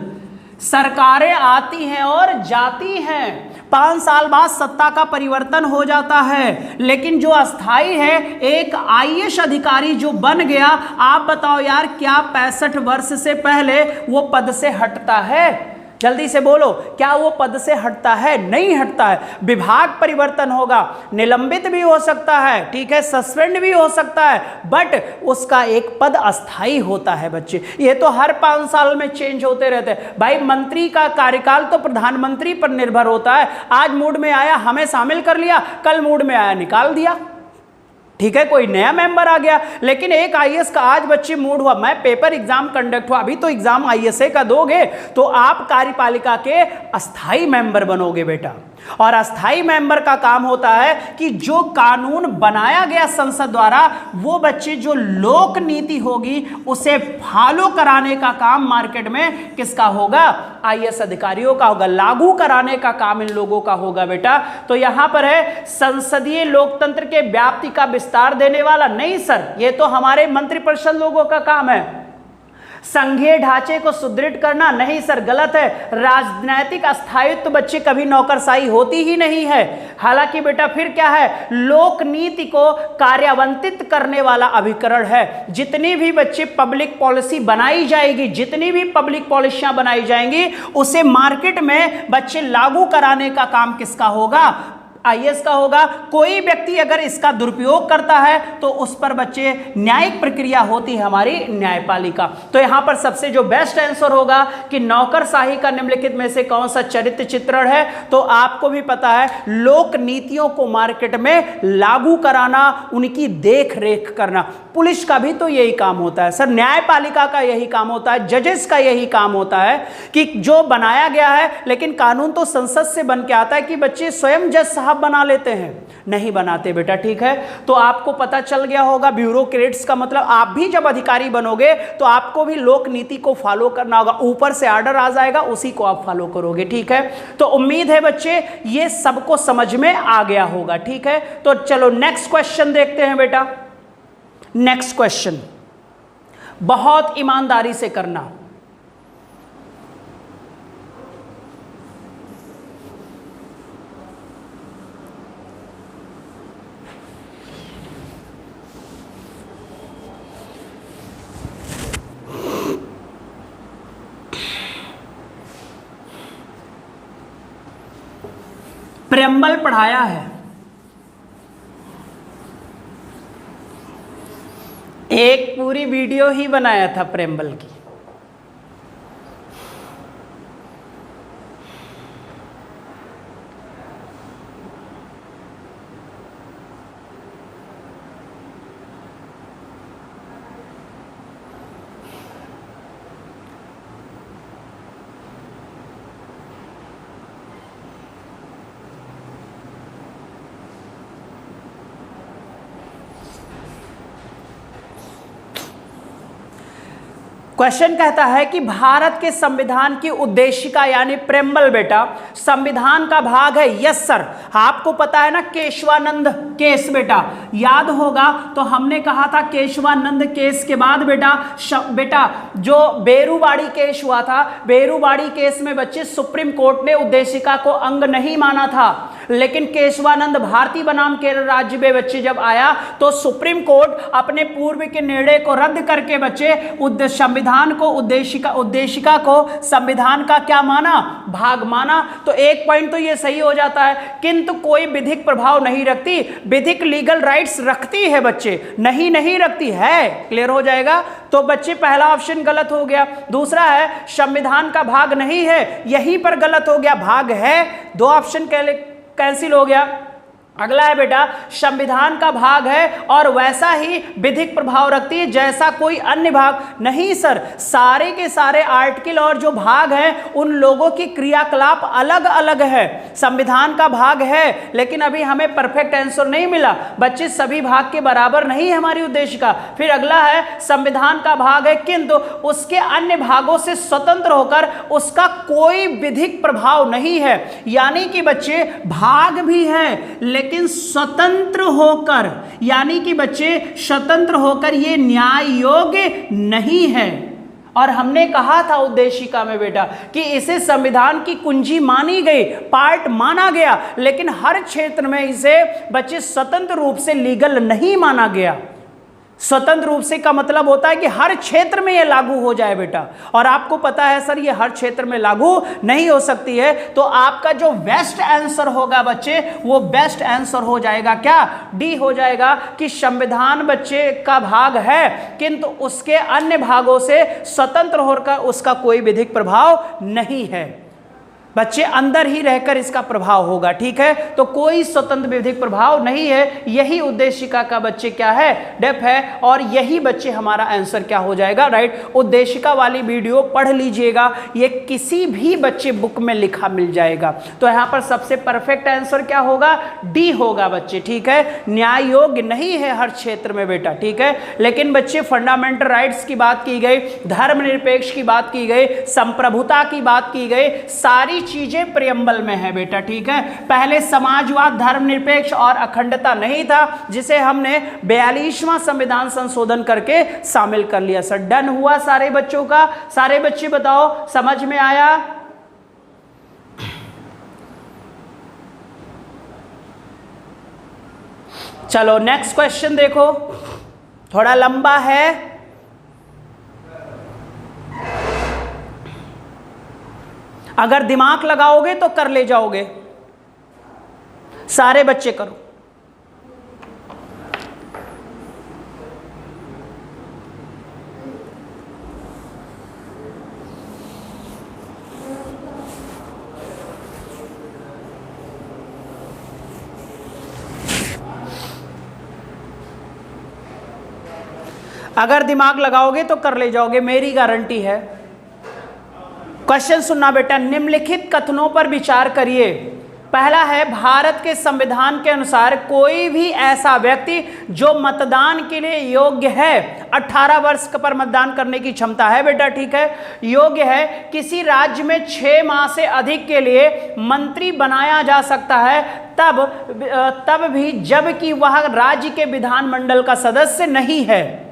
सरकारें आती हैं और जाती हैं, 5 साल बाद सत्ता का परिवर्तन हो जाता है। लेकिन जो अस्थाई है, एक आईएएस अधिकारी जो बन गया, आप बताओ यार क्या 65 वर्ष से पहले वो पद से हटता है? जल्दी से बोलो, क्या वो पद से हटता है? नहीं हटता है। विभाग परिवर्तन होगा, निलंबित भी हो सकता है, ठीक है, सस्पेंड भी हो सकता है, बट उसका एक पद अस्थाई होता है बच्चे। ये तो हर 5 साल में चेंज होते रहते हैं भाई। मंत्री का कार्यकाल तो प्रधानमंत्री पर निर्भर होता है। आज मूड में आया हमें शामिल कर लिया, कल मूड में आया निकाल दिया, ठीक है, कोई नया मेंबर आ गया। लेकिन एक आईएएस का आज बच्चे मूड हुआ, मैं पेपर एग्जाम कंडक्ट हुआ, अभी तो एग्जाम आईएएस का दोगे तो आप कार्यपालिका के अस्थाई मेंबर बनोगे बेटा। और अस्थाई मेंबर का काम होता है कि जो कानून बनाया गया संसद द्वारा वो बच्चे जो लोक नीति होगी उसे फॉलो कराने का काम मार्केट में किसका होगा? आईएएस अधिकारियों का होगा। लागू कराने का काम इन लोगों का होगा बेटा। तो यहां पर है संसदीय लोकतंत्र के व्याप्ति का विस्तार देने वाला। नहीं सर, ये तो हमारे मंत्रिपरिषद लोगों का काम है। संघीय ढांचे को सुदृढ़ करना, नहीं सर, गलत है। राजनैतिक अस्थायित्व बच्चे कभी नौकरशाही होती ही नहीं है। हालांकि बेटा फिर क्या है? लोक नीति को कार्यान्वित करने वाला अभिकरण है। जितनी भी बच्चे पब्लिक पॉलिसी बनाई जाएगी, जितनी भी पब्लिक पॉलिसियां बनाई जाएंगी, उसे मार्केट में बच्चे लागू कराने का काम किसका होगा? आईएएस का होगा। कोई व्यक्ति अगर इसका दुरुपयोग करता है तो उस पर बच्चे न्यायिक प्रक्रिया होती है हमारी न्यायपालिका। तो यहां पर सबसे जो बेस्ट आंसर होगा कि नौकरशाही का निम्नलिखित में से कौन सा चरित्र चित्रण है? तो आपको भी पता है, लोक नीतियों को मार्केट में लागू कराना, उनकी देख रेख करना। पुलिस का भी तो यही काम होता है सर, न्यायपालिका का यही काम होता है, जजेस का यही काम होता है कि जो बनाया गया है, लेकिन कानून तो संसद से बन के आता है कि बच्चे स्वयं जज साहब बना लेते हैं, नहीं बनाते बेटा, ठीक है। तो आपको पता चल गया होगा ब्यूरोक्रेट्स का मतलब, आप भी जब अधिकारी बनोगे तो आपको भी लोक नीति को फॉलो करना होगा। ऊपर से ऑर्डर आ जाएगा, उसी को आप फॉलो करोगे, ठीक है। तो उम्मीद है बच्चे ये सबको समझ में आ गया होगा, ठीक है। तो चलो नेक्स्ट क्वेश्चन देखते हैं बेटा। नेक्स्ट क्वेश्चन बहुत ईमानदारी से करना। प्रेम्बल पढ़ाया है। एक पूरी वीडियो ही बनाया था प्रेम्बल की। क्वेश्चन कहता है कि भारत के संविधान की उद्देशिका यानी प्रेम्बल बेटा संविधान का भाग है। यस सर, आपको पता है ना केशवानंद केस बेटा, याद होगा तो हमने कहा था केशवानंद केस के बाद बेटा जो बेरूबाड़ी केस हुआ था, बेरूबाड़ी केस में बच्चे सुप्रीम कोर्ट ने उद्देशिका को अंग नहीं माना था, लेकिन केशवानंद भारती बनाम केरल राज्य में बच्चे जब आया तो सुप्रीम कोर्ट अपने पूर्व के निर्णय को रद्द करके बच्चे संविधान को उद्देशिका को संविधान का क्या माना, भाग माना। तो एक पॉइंट तो ये सही हो जाता है, किंतु कोई विधिक प्रभाव नहीं रखती। विधिक लीगल राइट्स रखती है बच्चे, नहीं रखती है। क्लियर हो जाएगा। तो बच्चे पहला ऑप्शन गलत हो गया। दूसरा है संविधान का भाग नहीं है, यहीं पर गलत हो गया, भाग है। दो ऑप्शन कैंसिल हो गया। अगला है बेटा संविधान का भाग है और वैसा ही विधिक प्रभाव रखती है जैसा कोई अन्य भाग। नहीं सर, सारे के सारे आर्टिकल और जो भाग हैं उन लोगों की क्रियाकलाप अलग अलग है। संविधान का भाग है लेकिन अभी हमें परफेक्ट आंसर नहीं मिला बच्चे, सभी भाग के बराबर नहीं है हमारी उद्देशिका। फिर अगला है संविधान का भाग है किंतु उसके अन्य भागों से स्वतंत्र होकर उसका कोई विधिक प्रभाव नहीं है, यानी कि बच्चे भाग भी है लेकिन स्वतंत्र होकर, यानी कि बच्चे स्वतंत्र होकर ये न्याय योग्य नहीं है। और हमने कहा था उद्देशिका में बेटा कि इसे संविधान की कुंजी मानी गई, पार्ट माना गया, लेकिन हर क्षेत्र में इसे बच्चे स्वतंत्र रूप से लीगल नहीं माना गया। स्वतंत्र रूप से का मतलब होता है कि हर क्षेत्र में यह लागू हो जाए बेटा, और आपको पता है सर ये हर क्षेत्र में लागू नहीं हो सकती है। तो आपका जो बेस्ट आंसर होगा बच्चे वो बेस्ट आंसर हो जाएगा क्या, डी हो जाएगा कि संविधान बच्चे का भाग है किंतु उसके अन्य भागों से स्वतंत्र होकर उसका कोई विधिक प्रभाव नहीं है। बच्चे अंदर ही रहकर इसका प्रभाव होगा, ठीक है। तो कोई स्वतंत्र विधिक प्रभाव नहीं है, यही उद्देशिका का बच्चे क्या है, डेफ है। और यही बच्चे हमारा आंसर क्या हो जाएगा, राइट। उद्देशिका वाली वीडियो पढ़ लीजिएगा, ये किसी भी बच्चे बुक में लिखा मिल जाएगा। तो यहाँ पर सबसे परफेक्ट आंसर क्या होगा, डी होगा बच्चे, ठीक है। न्याय योग्य नहीं है हर क्षेत्र में बेटा, ठीक है। लेकिन बच्चे फंडामेंटल राइट्स की बात की गई, धर्मनिरपेक्ष की बात की गई, संप्रभुता की बात की गई, सारी चीजें प्रियम्बल में है बेटा, ठीक है। पहले समाजवाद, धर्मनिरपेक्ष और अखंडता नहीं था, जिसे हमने 42वां संविधान संशोधन करके शामिल कर लिया। सर डन हुआ सारे बच्चों का, सारे बच्चे बताओ समझ में आया। चलो नेक्स्ट क्वेश्चन देखो, थोड़ा लंबा है। अगर दिमाग लगाओगे तो कर ले जाओगे, सारे बच्चे करो। अगर दिमाग लगाओगे तो कर ले जाओगे, मेरी गारंटी है। क्वेश्चन सुनना बेटा, निम्नलिखित कथनों पर विचार करिए। पहला है भारत के संविधान के अनुसार कोई भी ऐसा व्यक्ति जो मतदान के लिए योग्य है, 18 वर्ष पर मतदान करने की क्षमता है बेटा, ठीक है, योग्य है, किसी राज्य में 6 माह से अधिक के लिए मंत्री बनाया जा सकता है, तब भी जबकि वह राज्य के विधानमंडल का सदस्य नहीं है।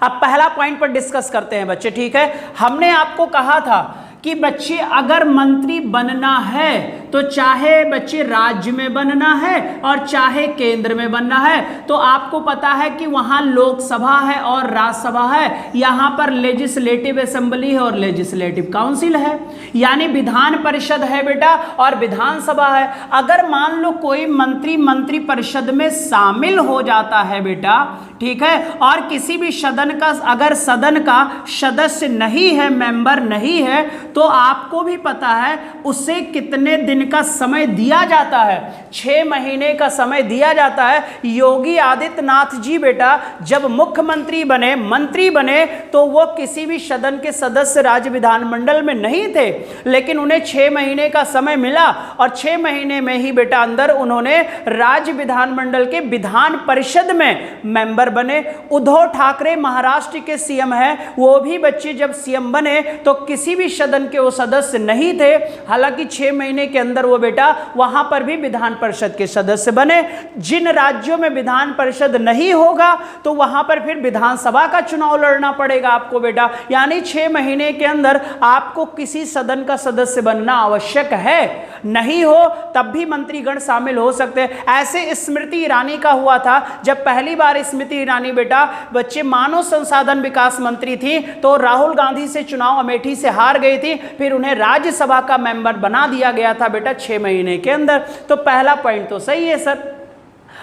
अब पहला पॉइंट पर डिस्कस करते हैं बच्चे, ठीक है। हमने आपको कहा था कि बच्चे अगर मंत्री बनना है तो चाहे बच्चे राज्य में बनना है और चाहे केंद्र में बनना है, तो आपको पता है कि वहां लोकसभा है और राज्यसभा है, यहां पर लेजिस्लेटिव असेंबली है और लेजिस्लेटिव काउंसिल है, यानी विधान परिषद है बेटा और विधानसभा है। अगर मान लो कोई मंत्री परिषद में शामिल हो जाता है बेटा, ठीक है, और किसी भी सदन का अगर सदन का सदस्य नहीं है, मेंबर नहीं है, तो आपको भी पता है उसे कितने दिन का समय दिया जाता है, 6 महीने का समय दिया जाता है। योगी आदित्यनाथ जी बेटा जब मुख्यमंत्री बने, मंत्री बने, तो वो किसी भी सदन के सदस्य राज्य विधानमंडल में नहीं थे, लेकिन उन्हें 6 महीने का समय मिला और 6 महीने में ही बेटा अंदर उन्होंने राज्य विधानमंडल के विधान परिषद में मेंबर बने। उद्धव ठाकरे महाराष्ट्र के सीएम हैं, वो भी बच्चे जब सीएम बने तो किसी भी सदन के वो सदस्य नहीं थे, हालांकि 6 महीने के अंदर वो बेटा वहां पर भी विधान परिषद के सदस्य बने। जिन राज्यों में विधान परिषद नहीं होगा तो वहां पर फिर विधानसभा का चुनाव लड़ना पड़ेगा आपको बेटा, यानी 6 महीने के अंदर आपको किसी सदन का सदस्य बनना आवश्यक है। नहीं हो तब भी मंत्रीगण शामिल हो सकते हैं। ऐसे स्मृति ईरानी का हुआ था, जब पहली बार स्मृति ईरानी बेटा बच्चे मानव संसाधन विकास मंत्री थी, तो राहुल गांधी से चुनाव अमेठी से हार गई थी, फिर उन्हें राज्यसभा का मेंबर बना दिया गया था बेटा 6 महीने के अंदर। तो पहला पॉइंट तो सही है सर।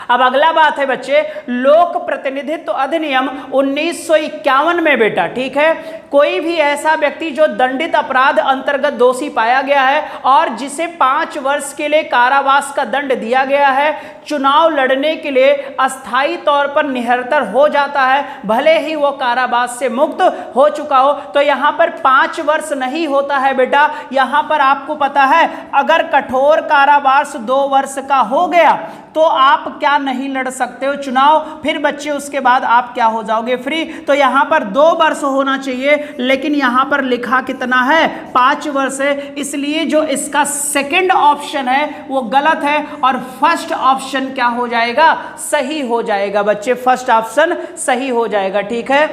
अब अगला बात है बच्चे, लोक प्रतिनिधित्व अधिनियम 1951 में बेटा, ठीक है, कोई भी ऐसा व्यक्ति जो दंडित अपराध अंतर्गत दोषी पाया गया है और जिसे 5 वर्ष के लिए कारावास का दंड दिया गया है, चुनाव लड़ने के लिए अस्थायी तौर पर निरर्तर हो जाता है, भले ही वो कारावास से मुक्त हो चुका हो। तो यहाँ पर 5 वर्ष नहीं होता है बेटा, यहाँ पर आपको पता है अगर कठोर कारावास 2 वर्ष का हो गया तो आप क्या नहीं लड़ सकते हो चुनाव, फिर बच्चे उसके बाद आप क्या हो जाओगे, फ्री। तो यहाँ पर 2 वर्ष होना चाहिए, लेकिन यहाँ पर लिखा कितना है, 5 वर्ष है, इसलिए जो इसका सेकंड ऑप्शन है वो गलत है और फर्स्ट ऑप्शन क्या हो जाएगा, सही हो जाएगा बच्चे, फर्स्ट ऑप्शन सही हो जाएगा, ठीक है।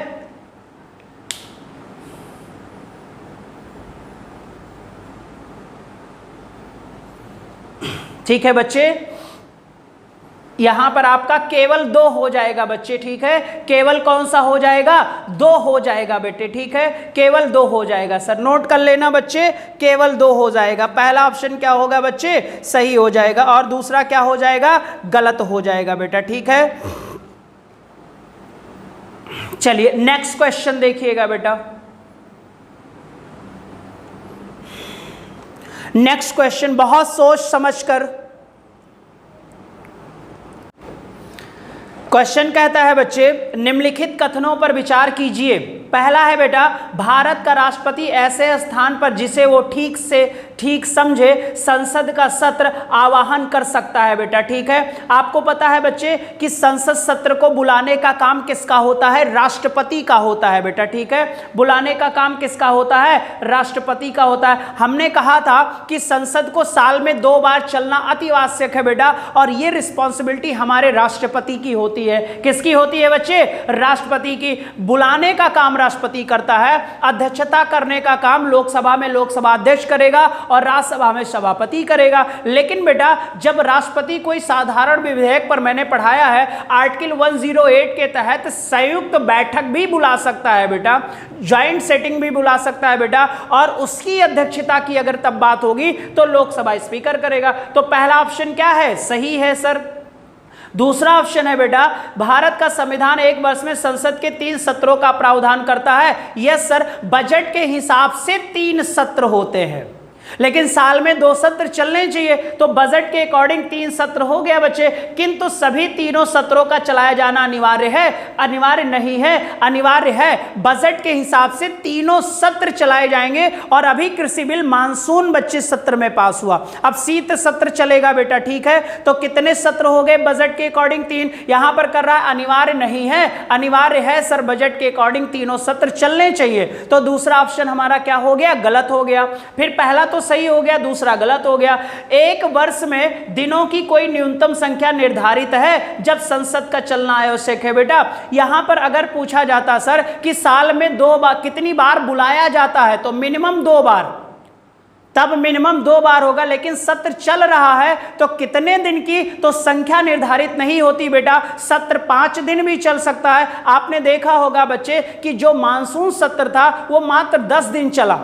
ठीक है बच्चे, यहां पर आपका केवल 2 हो जाएगा बच्चे, ठीक है, केवल कौन सा हो जाएगा, 2 हो जाएगा बेटे, ठीक है, केवल 2 हो जाएगा सर, नोट कर लेना बच्चे, केवल 2 हो जाएगा। पहला ऑप्शन क्या होगा बच्चे, सही हो जाएगा, और दूसरा क्या हो जाएगा, गलत हो जाएगा बेटा, ठीक है। चलिए नेक्स्ट क्वेश्चन देखिएगा बेटा। नेक्स्ट क्वेश्चन बहुत सोच समझकर, क्वेश्चन कहता है बच्चे, निम्नलिखित कथनों पर विचार कीजिए। पहला है बेटा, भारत का राष्ट्रपति ऐसे स्थान पर जिसे वो ठीक समझे संसद का सत्र आह्वान कर सकता है बेटा, ठीक है। आपको पता है बच्चे कि संसद सत्र को बुलाने का काम किसका होता है, राष्ट्रपति का होता है बेटा, ठीक है, बुलाने का काम किसका होता है, राष्ट्रपति का होता है। हमने कहा था कि संसद को साल में 2 बार चलना अति आवश्यक है बेटा, और ये रिस्पॉन्सिबिलिटी हमारे राष्ट्रपति की होती है। किसकी होती है बच्चे, राष्ट्रपति की। बुलाने का काम राष्ट्रपति करता है, अध्यक्षता करने का काम लोकसभा में लोकसभा अध्यक्ष करेगा और राज्यसभा में सभापति करेगा। लेकिन बेटा जब राष्ट्रपति कोई साधारण विधेयक पर, मैंने पढ़ाया है आर्टिकल 108 के तहत संयुक्त बैठक भी बुला सकता है बेटा, ज्वाइंट सेटिंग भी बुला सकता है बेटा, और उसकी अध्यक्षता की अगर तब बात होगी तो लोकसभा स्पीकर करेगा। तो पहला ऑप्शन क्या है, सही है सर। दूसरा ऑप्शन है बेटा, भारत का संविधान 1 वर्ष में संसद के 3 सत्रों का प्रावधान करता है। यस सर, बजट के हिसाब से 3 सत्र होते हैं, लेकिन साल में 2 सत्र चलने चाहिए, तो बजट के अकॉर्डिंग 3 सत्र हो गया बच्चे, किंतु सभी तीनों सत्रों का चलाया जाना अनिवार्य है, अनिवार्य नहीं है, अनिवार्य है। बजट के हिसाब से तीनों सत्र चलाए जाएंगे। और अभी कृषि बिल मानसून बच्चे सत्र में पास हुआ, अब शीत सत्र चलेगा बेटा, ठीक है। तो कितने सत्र हो गए बजट के अकॉर्डिंग, 3। यहां पर कर रहा है अनिवार्य नहीं है, अनिवार्य है सर, बजट के अकॉर्डिंग तीनों सत्र चलने चाहिए। तो दूसरा ऑप्शन हमारा क्या हो गया, गलत हो गया। फिर पहला तो सही हो गया, दूसरा गलत हो गया। 1 वर्ष में दिनों की कोई न्यूनतम संख्या निर्धारित है जब संसद का चलना आवश्यक है बेटा। यहां पर अगर पूछा जाता सर कि साल में 2 बार कितनी बार बुलाया जाता है, तो मिनिमम 2 बार, तब मिनिमम 2 बार होगा, लेकिन सत्र चल रहा है तो कितने दिन की तो संख्या निर्धारित नहीं होती बेटा, सत्र 5 दिन भी चल सकता है। आपने देखा होगा बच्चे कि जो मानसून सत्र था वो मात्र 10 दिन चला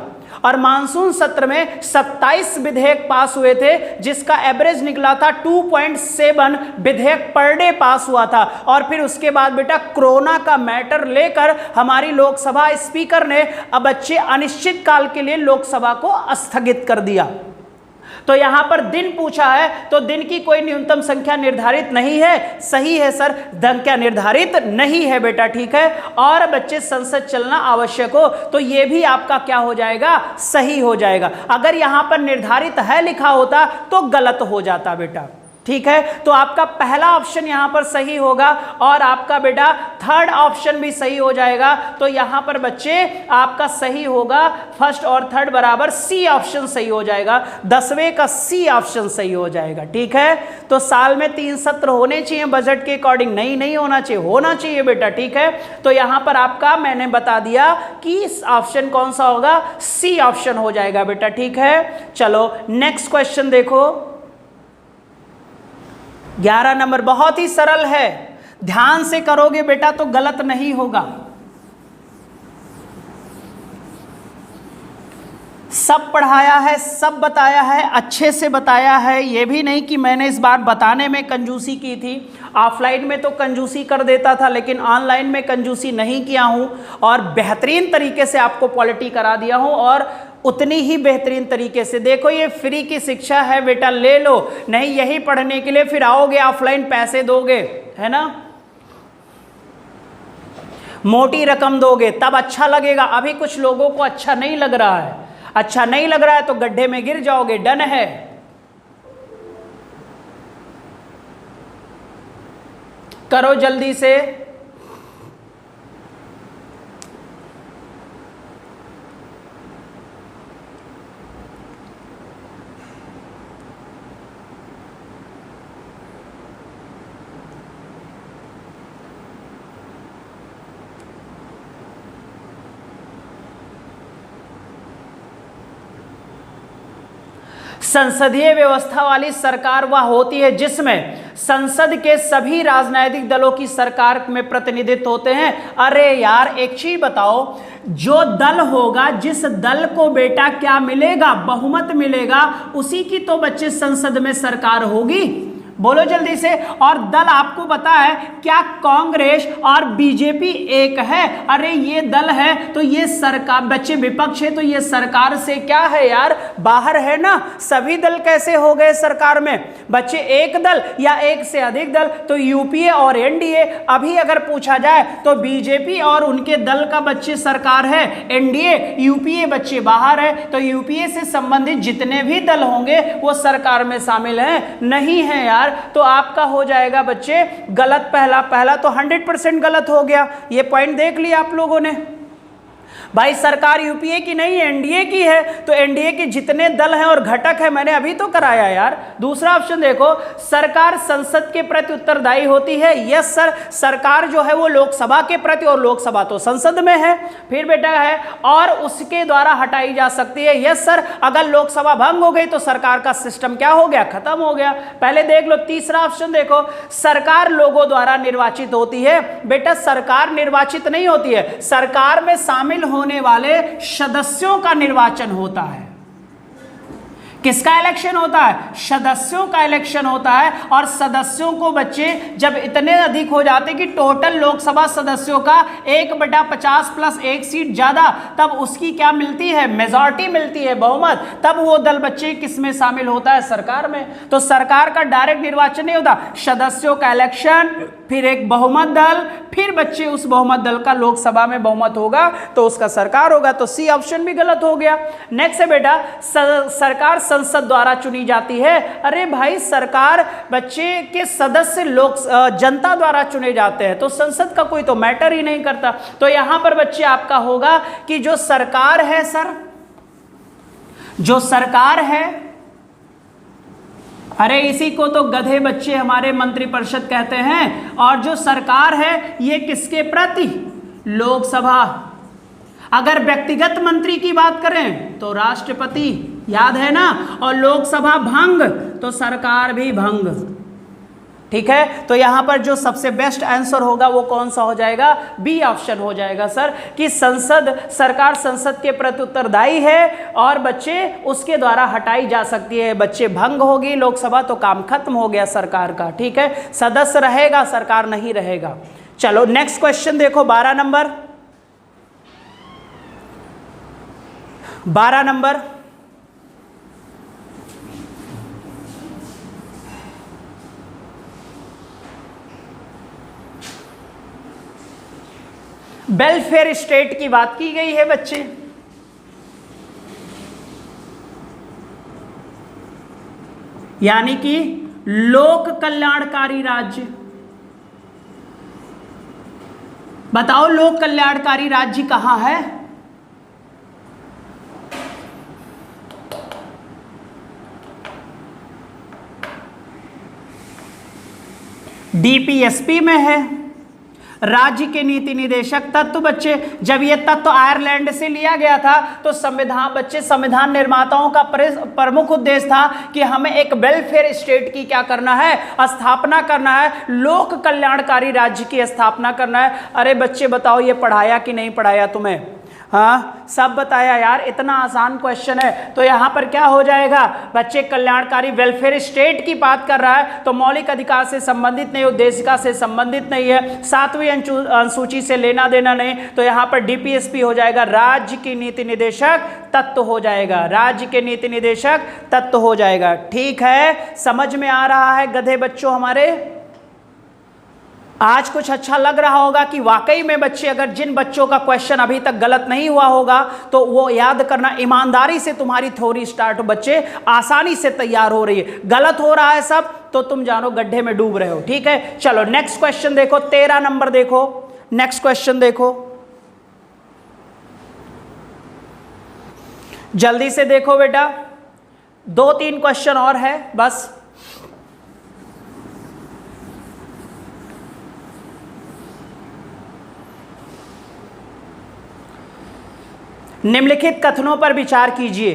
और मानसून सत्र में 27 विधेयक पास हुए थे, जिसका एवरेज निकला था 2.7 विधेयक पर डे पास हुआ था। और फिर उसके बाद बेटा कोरोना का मैटर लेकर हमारी लोकसभा स्पीकर ने अब बच्चे अनिश्चित काल के लिए लोकसभा को स्थगित कर दिया। तो यहां पर दिन पूछा है तो दिन की कोई न्यूनतम संख्या निर्धारित नहीं है। सही है सर, संख्या निर्धारित नहीं है बेटा, ठीक है। और बच्चे संसद चलना आवश्यक हो तो यह भी आपका क्या हो जाएगा, सही हो जाएगा। अगर यहां पर निर्धारित है लिखा होता तो गलत हो जाता बेटा, ठीक है। तो आपका पहला ऑप्शन यहां पर सही होगा और आपका बेटा थर्ड ऑप्शन भी सही हो जाएगा। तो यहां पर बच्चे आपका सही होगा, फर्स्ट और थर्ड बराबर सी ऑप्शन सही हो जाएगा, 10वें का सी ऑप्शन सही हो जाएगा, ठीक है। तो साल में 3 सत्र होने चाहिए बजट के अकॉर्डिंग, नहीं होना चाहिए, होना चाहिए बेटा, ठीक है। तो यहां पर आपका मैंने बता दिया कि ऑप्शन कौन सा होगा, सी ऑप्शन हो जाएगा बेटा, ठीक है। चलो नेक्स्ट क्वेश्चन देखो, 11 नंबर, बहुत ही सरल है, ध्यान से करोगे बेटा तो गलत नहीं होगा। सब पढ़ाया है, सब बताया है, अच्छे से बताया है। ये भी नहीं कि मैंने इस बार बताने में कंजूसी की थी, ऑफलाइन में तो कंजूसी कर देता था लेकिन ऑनलाइन में कंजूसी नहीं किया हूं और बेहतरीन तरीके से आपको पॉलिटी करा दिया हूं और उतनी ही बेहतरीन तरीके से। देखो ये फ्री की शिक्षा है बेटा, ले लो, नहीं यही पढ़ने के लिए फिर आओगे ऑफलाइन पैसे दोगे, है ना, मोटी रकम दोगे तब अच्छा लगेगा। अभी कुछ लोगों को अच्छा नहीं लग रहा है, अच्छा नहीं लग रहा है तो गड्ढे में गिर जाओगे, डन है। करो जल्दी से। संसदीय व्यवस्था वाली सरकार वह होती है जिसमें संसद के सभी राजनीतिक दलों की सरकार में प्रतिनिधित्व होते हैं। अरे यार एक चीज बताओ, जो दल होगा, जिस दल को बेटा क्या मिलेगा, बहुमत मिलेगा, उसी की तो बच्चे संसद में सरकार होगी। बोलो जल्दी से। और दल आपको पता है क्या, कांग्रेस और बीजेपी एक है। अरे ये दल है तो ये सरकार, बच्चे विपक्ष है तो ये सरकार से क्या है यार, बाहर है ना। सभी दल कैसे हो गए सरकार में बच्चे, एक दल या एक से अधिक दल, तो यूपीए और एनडीए। अभी अगर पूछा जाए तो बीजेपी और उनके दल का बच्चे सरकार है, एनडीए, यूपीए बच्चे बाहर है। तो यूपीए से संबंधित जितने भी दल होंगे वो सरकार में शामिल हैं, नहीं है यार। तो आपका हो जाएगा बच्चे गलत, पहला तो 100% गलत हो गया। ये पॉइंट देख लिया आप लोगों ने। भाई सरकार यूपीए की नहीं एनडीए की है, तो एनडीए के जितने दल हैं और घटक है, मैंने अभी तो कराया यार। दूसरा ऑप्शन देखो, सरकार संसद के प्रति उत्तरदायी होती है। यस सर, सरकार जो है वो लोकसभा के प्रति, और लोकसभा तो संसद में है। फिर बेटा है और उसके द्वारा हटाई जा सकती है। यस सर, अगर लोकसभा भंग हो गई तो सरकार का सिस्टम क्या हो गया, खत्म हो गया। पहले देख लो। तीसरा ऑप्शन देखो, सरकार लोगों द्वारा निर्वाचित होती है। बेटा सरकार निर्वाचित नहीं होती है, सरकार में शामिल होने वाले सदस्यों का निर्वाचन होता है। किसका इलेक्शन होता है, सदस्यों का इलेक्शन होता है। और सदस्यों को बच्चे जब इतने अधिक हो जाते कि टोटल लोकसभा सदस्यों का 1/50 प्लस 1 सीट ज्यादा, तब उसकी क्या मिलती है, मेजॉरिटी मिलती है, बहुमत। तब वो दल बच्चे किस में शामिल होता है, सरकार में। तो सरकार का डायरेक्ट निर्वाचन नहीं होता, सदस्यों का इलेक्शन, फिर एक बहुमत दल, फिर बच्चे उस बहुमत दल का लोकसभा में बहुमत होगा तो उसका सरकार होगा। तो सी ऑप्शन भी गलत हो गया। नेक्स्ट है बेटा, सरकार संसद द्वारा चुनी जाती है। अरे भाई सरकार बच्चे के सदस्य लोक जनता द्वारा चुने जाते हैं, तो संसद का कोई तो मैटर ही नहीं करता। तो यहां पर बच्चे आपका होगा कि जो सरकार है सर, जो सरकार है, अरे इसी को तो गधे बच्चे हमारे मंत्रिपरिषद कहते हैं। और जो सरकार है ये किसके प्रति, लोकसभा। अगर व्यक्तिगत मंत्री की बात करें तो राष्ट्रपति, याद है ना, और लोकसभा भंग तो सरकार भी भंग। ठीक है, तो यहां पर जो सबसे बेस्ट आंसर होगा वो कौन सा हो जाएगा, बी ऑप्शन हो जाएगा सर, कि सरकार संसद के प्रति उत्तरदायी है और बच्चे उसके द्वारा हटाई जा सकती है। बच्चे भंग होगी लोकसभा तो काम खत्म हो गया सरकार का। ठीक है, सदस्य रहेगा, सरकार नहीं रहेगा। चलो नेक्स्ट क्वेश्चन देखो, 12 नंबर। 12 नंबर, वेलफेयर स्टेट की बात की गई है बच्चे। यानी कि लोक कल्याणकारी राज्य। बताओ लोक कल्याणकारी राज्य कहां है? डीपीएसपी में है। राज्य के नीति निदेशक तत्व बच्चे, जब ये तत्व आयरलैंड से लिया गया था तो संविधान निर्माताओं का प्रमुख उद्देश्य था कि हमें एक वेलफेयर स्टेट की क्या करना है, स्थापना करना है, लोक कल्याणकारी राज्य की स्थापना करना है। अरे बच्चे बताओ ये पढ़ाया कि नहीं पढ़ाया तुम्हें? हाँ सब बताया यार, इतना आसान क्वेश्चन है। तो यहाँ पर क्या हो जाएगा बच्चे, कल्याणकारी वेलफेयर स्टेट की बात कर रहा है तो मौलिक अधिकार से संबंधित नहीं, उद्देशिका से संबंधित नहीं है, 7वीं अनुसूची से लेना देना नहीं। तो यहाँ पर डीपीएसपी हो जाएगा, राज्य की नीति निदेशक तत्व हो जाएगा, राज्य के नीति निदेशक तत्व हो जाएगा। ठीक है, समझ में आ रहा है गधे बच्चों हमारे? आज कुछ अच्छा लग रहा होगा कि वाकई में बच्चे, अगर जिन बच्चों का क्वेश्चन अभी तक गलत नहीं हुआ होगा तो वो याद करना, ईमानदारी से तुम्हारी थ्योरी स्टार्ट हो, बच्चे आसानी से तैयार हो रही है। गलत हो रहा है सब तो तुम जानो गड्ढे में डूब रहे हो। ठीक है, चलो नेक्स्ट क्वेश्चन देखो, 13 नंबर देखो, नेक्स्ट क्वेश्चन देखो, जल्दी से देखो बेटा, 2-3 क्वेश्चन और है बस। निम्नलिखित कथनों पर विचार कीजिए।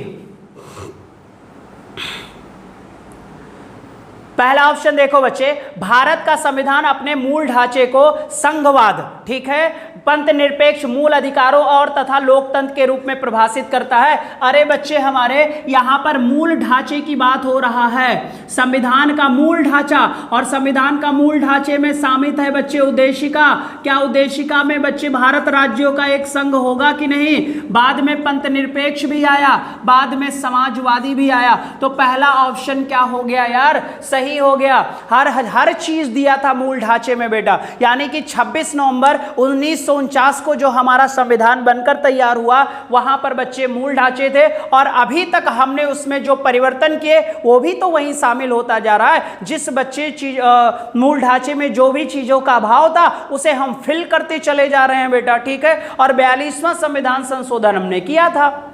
पहला ऑप्शन देखो बच्चे, भारत का संविधान अपने मूल ढांचे को संघवाद, ठीक है, पंथ निरपेक्ष मूल अधिकारों और तथा लोकतंत्र के रूप में परिभाषित करता है। अरे बच्चे हमारे यहाँ पर मूल ढांचे की बात हो रहा है, संविधान का मूल ढांचा, और संविधान का मूल ढांचे में शामिल है बच्चे उद्देशिका। क्या उद्देशिका में बच्चे भारत राज्यों का एक संघ होगा कि नहीं? बाद में पंथ निरपेक्ष भी आया, बाद में समाजवादी भी आया। तो पहला ऑप्शन क्या हो गया यार, सही हो गया। हर चीज दिया था मूल ढांचे में बेटा, यानी कि 26 नवंबर 1949 को जो हमारा संविधान बनकर तैयार हुआ वहां पर बच्चे मूल ढांचे थे, और अभी तक हमने उसमें जो परिवर्तन किए वो भी तो वहीं शामिल होता जा रहा है। जिस बच्चे मूल ढांचे में जो भी चीजों का अभाव था उसे हम फिल करते चले जा रहे हैं बेटा। ठीक है, और 42वां संविधान संशोधन हमने किया था,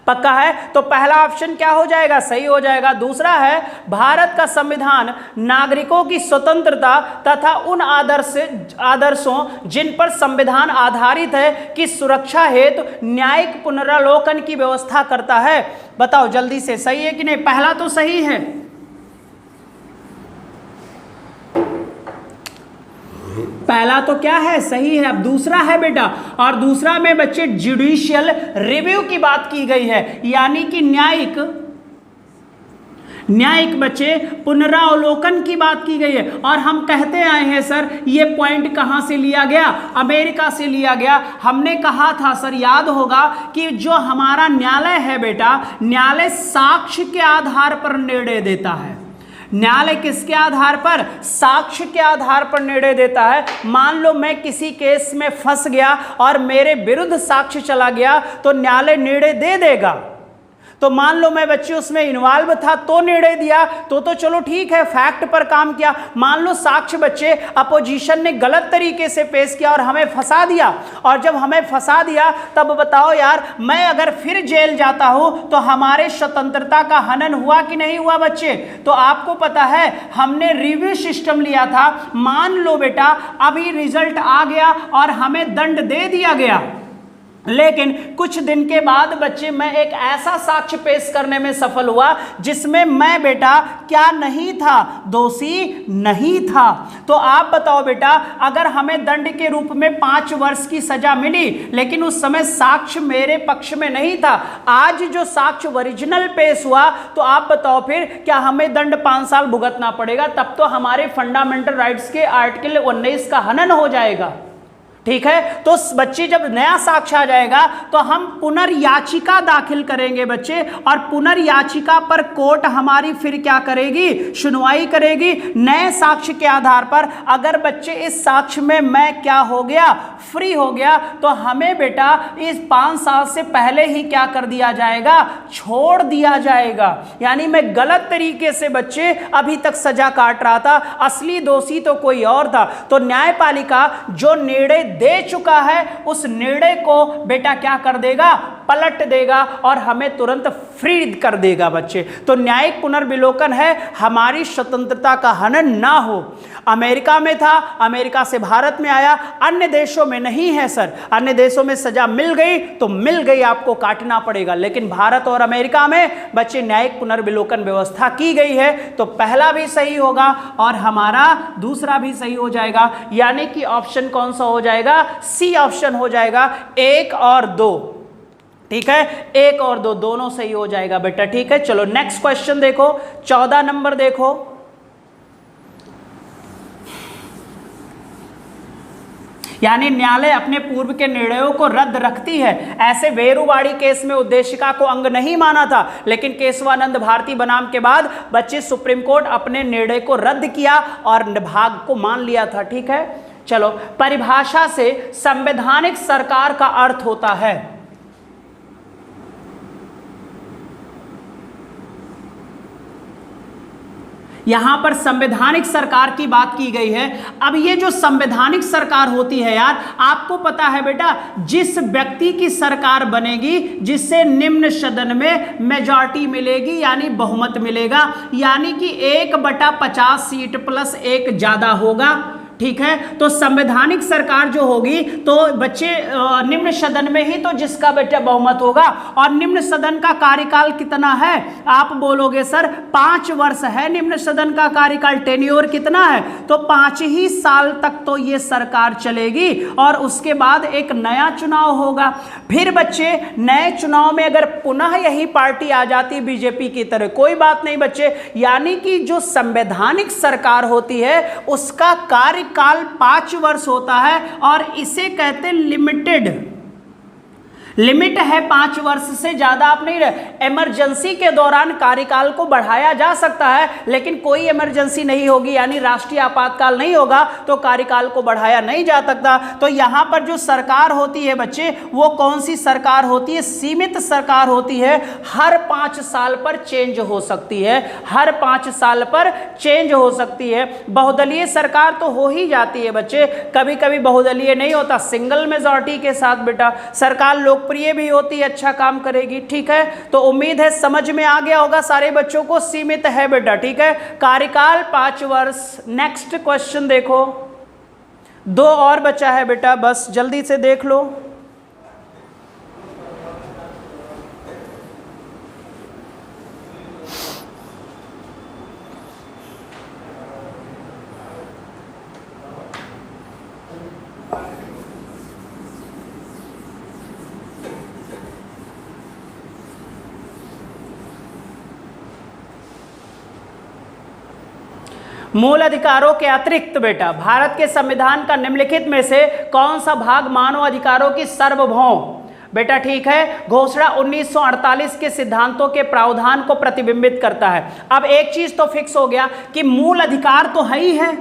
पक्का है। तो पहला ऑप्शन क्या हो जाएगा, सही हो जाएगा। दूसरा है, भारत का संविधान नागरिकों की स्वतंत्रता तथा उन आदर्शों जिन पर संविधान आधारित है की सुरक्षा हेतु न्यायिक पुनरावलोकन की व्यवस्था करता है। बताओ जल्दी से, सही है कि नहीं? पहला तो सही है, पहला तो क्या है, सही है। अब दूसरा है बेटा, और दूसरा में बच्चे जुडिशियल रिव्यू की बात की गई है, यानी कि न्यायिक बच्चे पुनरावलोकन की बात की गई है। और हम कहते आए हैं सर, ये पॉइंट कहां से लिया गया, अमेरिका से लिया गया। हमने कहा था सर, याद होगा कि जो हमारा न्यायालय है बेटा, न्यायालय साक्ष्य के आधार पर निर्णय देता है। न्यायालय किसके आधार पर? साक्ष्य के आधार पर निर्णय देता है। मान लो मैं किसी केस में फंस गया और मेरे विरुद्ध साक्ष्य चला गया तो न्यायालय निर्णय दे देगा। तो मान लो मैं बच्चे उसमें इन्वॉल्व था तो निर्णय दिया तो चलो ठीक है, फैक्ट पर काम किया। मान लो साक्ष्य बच्चे अपोजिशन ने गलत तरीके से पेश किया और हमें फंसा दिया, और जब हमें फंसा दिया तब बताओ यार, मैं अगर फिर जेल जाता हूं तो हमारे स्वतंत्रता का हनन हुआ कि नहीं हुआ बच्चे? तो आपको पता है हमने रिव्यू सिस्टम लिया था। मान लो बेटा अभी रिजल्ट आ गया और हमें दंड दे दिया गया, लेकिन कुछ दिन के बाद बच्चे मैं एक ऐसा साक्ष्य पेश करने में सफल हुआ जिसमें मैं बेटा क्या नहीं था, दोषी नहीं था। तो आप बताओ बेटा, अगर हमें दंड के रूप में 5 वर्ष की सजा मिली लेकिन उस समय साक्ष्य मेरे पक्ष में नहीं था, आज जो साक्ष्य ओरिजिनल पेश हुआ, तो आप बताओ फिर क्या हमें दंड 5 साल भुगतना पड़ेगा? तब तो हमारे फंडामेंटल राइट्स के आर्टिकल 19 का हनन हो जाएगा। ठीक है, तो बच्चे जब नया साक्ष्य आ जाएगा तो हम पुनर्याचिका दाखिल करेंगे बच्चे, और पुनर्याचिका पर कोर्ट हमारी फिर क्या करेगी, सुनवाई करेगी नए साक्ष्य के आधार पर। अगर बच्चे इस साक्ष्य में मैं क्या हो गया, फ्री हो गया, तो हमें बेटा इस 5 साल से पहले ही क्या कर दिया जाएगा, छोड़ दिया जाएगा। यानी मैं गलत तरीके से बच्चे अभी तक सजा काट रहा था, असली दोषी तो कोई और था। तो न्यायपालिका जो निर्णय दे चुका है उस निर्णय को बेटा क्या कर देगा, पलट देगा और हमें तुरंत फ्री कर देगा बच्चे। तो न्यायिक पुनर्विलोकन है हमारी स्वतंत्रता का हनन ना हो। अमेरिका में था, अमेरिका से भारत में आया, अन्य देशों में नहीं है सर। अन्य देशों में सजा मिल गई तो मिल गई, आपको काटना पड़ेगा, लेकिन भारत और अमेरिका में बच्चे न्यायिक पुनर्विलोकन व्यवस्था की गई है। तो पहला भी सही होगा और हमारा दूसरा भी सही हो जाएगा, यानी कि ऑप्शन कौन सा हो जाएगा, सी ऑप्शन हो जाएगा, 1 और 2। ठीक है, 1 और 2 दोनों सही हो जाएगा बेटा। ठीक है, चलो नेक्स्ट क्वेश्चन देखो, 14 नंबर देखो। यानी न्यायालय अपने पूर्व के निर्णयों को रद्द रखती है। ऐसे वेरुवाड़ी केस में उद्देशिका को अंग नहीं माना था, लेकिन केशवानंद भारती बनाम के बाद बच्चे सुप्रीम कोर्ट अपने निर्णय को रद्द किया और भाग को मान लिया था। ठीक है, चलो परिभाषा से संवैधानिक सरकार का अर्थ होता है, यहां पर संवैधानिक सरकार की बात की गई है। अब ये जो संवैधानिक सरकार होती है यार, आपको पता है बेटा, जिस व्यक्ति की सरकार बनेगी जिससे निम्न सदन में मेजॉरिटी मिलेगी यानी बहुमत मिलेगा, यानी कि 1/50 सीट प्लस 1 ज्यादा होगा। ठीक है, तो संवैधानिक सरकार जो होगी तो बच्चे निम्न सदन में ही तो जिसका बेटा बहुमत होगा। और निम्न सदन का कार्यकाल कितना है, आप बोलोगे सर 5 वर्ष है निम्न सदन का कार्यकाल, टेन्योर कितना है, तो 5 ही साल तक तो ये सरकार चलेगी और उसके बाद एक नया चुनाव होगा। फिर बच्चे नए चुनाव में अगर पुनः यही पार्टी आ जाती बीजेपी की तरह, कोई बात नहीं बच्चे, यानी कि जो संवैधानिक सरकार होती है उसका कार्य काल 5 वर्ष होता है और इसे कहते लिमिटेड, लिमिट है 5 वर्ष से ज्यादा आप नहीं रहे। इमरजेंसी के दौरान कार्यकाल को बढ़ाया जा सकता है, लेकिन कोई इमरजेंसी नहीं होगी यानी राष्ट्रीय आपातकाल नहीं होगा तो कार्यकाल को बढ़ाया नहीं जा सकता। तो यहां पर जो सरकार होती है बच्चे, वो कौन सी सरकार होती है, सीमित सरकार होती है, हर 5 साल पर चेंज हो सकती है, हर 5 साल पर चेंज हो सकती है। बहुदलीय सरकार तो हो ही जाती है बच्चे, कभी कभी बहुदलीय नहीं होता, सिंगल मेजॉरिटी के साथ बेटा सरकार लोग प्रिय भी होती, अच्छा काम करेगी। ठीक है, तो उम्मीद है समझ में आ गया होगा सारे बच्चों को, सीमित है बेटा। ठीक है, कार्यकाल 5 वर्ष। नेक्स्ट क्वेश्चन देखो, 2 और बचा है बेटा, बस जल्दी से देख लो। मूल अधिकारों के अतिरिक्त बेटा भारत के संविधान का निम्नलिखित में से कौन सा भाग मानव अधिकारों की सार्वभौम बेटा ठीक है घोषणा 1948 के सिद्धांतों के प्रावधान को प्रतिबिंबित करता है। अब एक चीज तो फिक्स हो गया कि मूल अधिकार तो है ही है,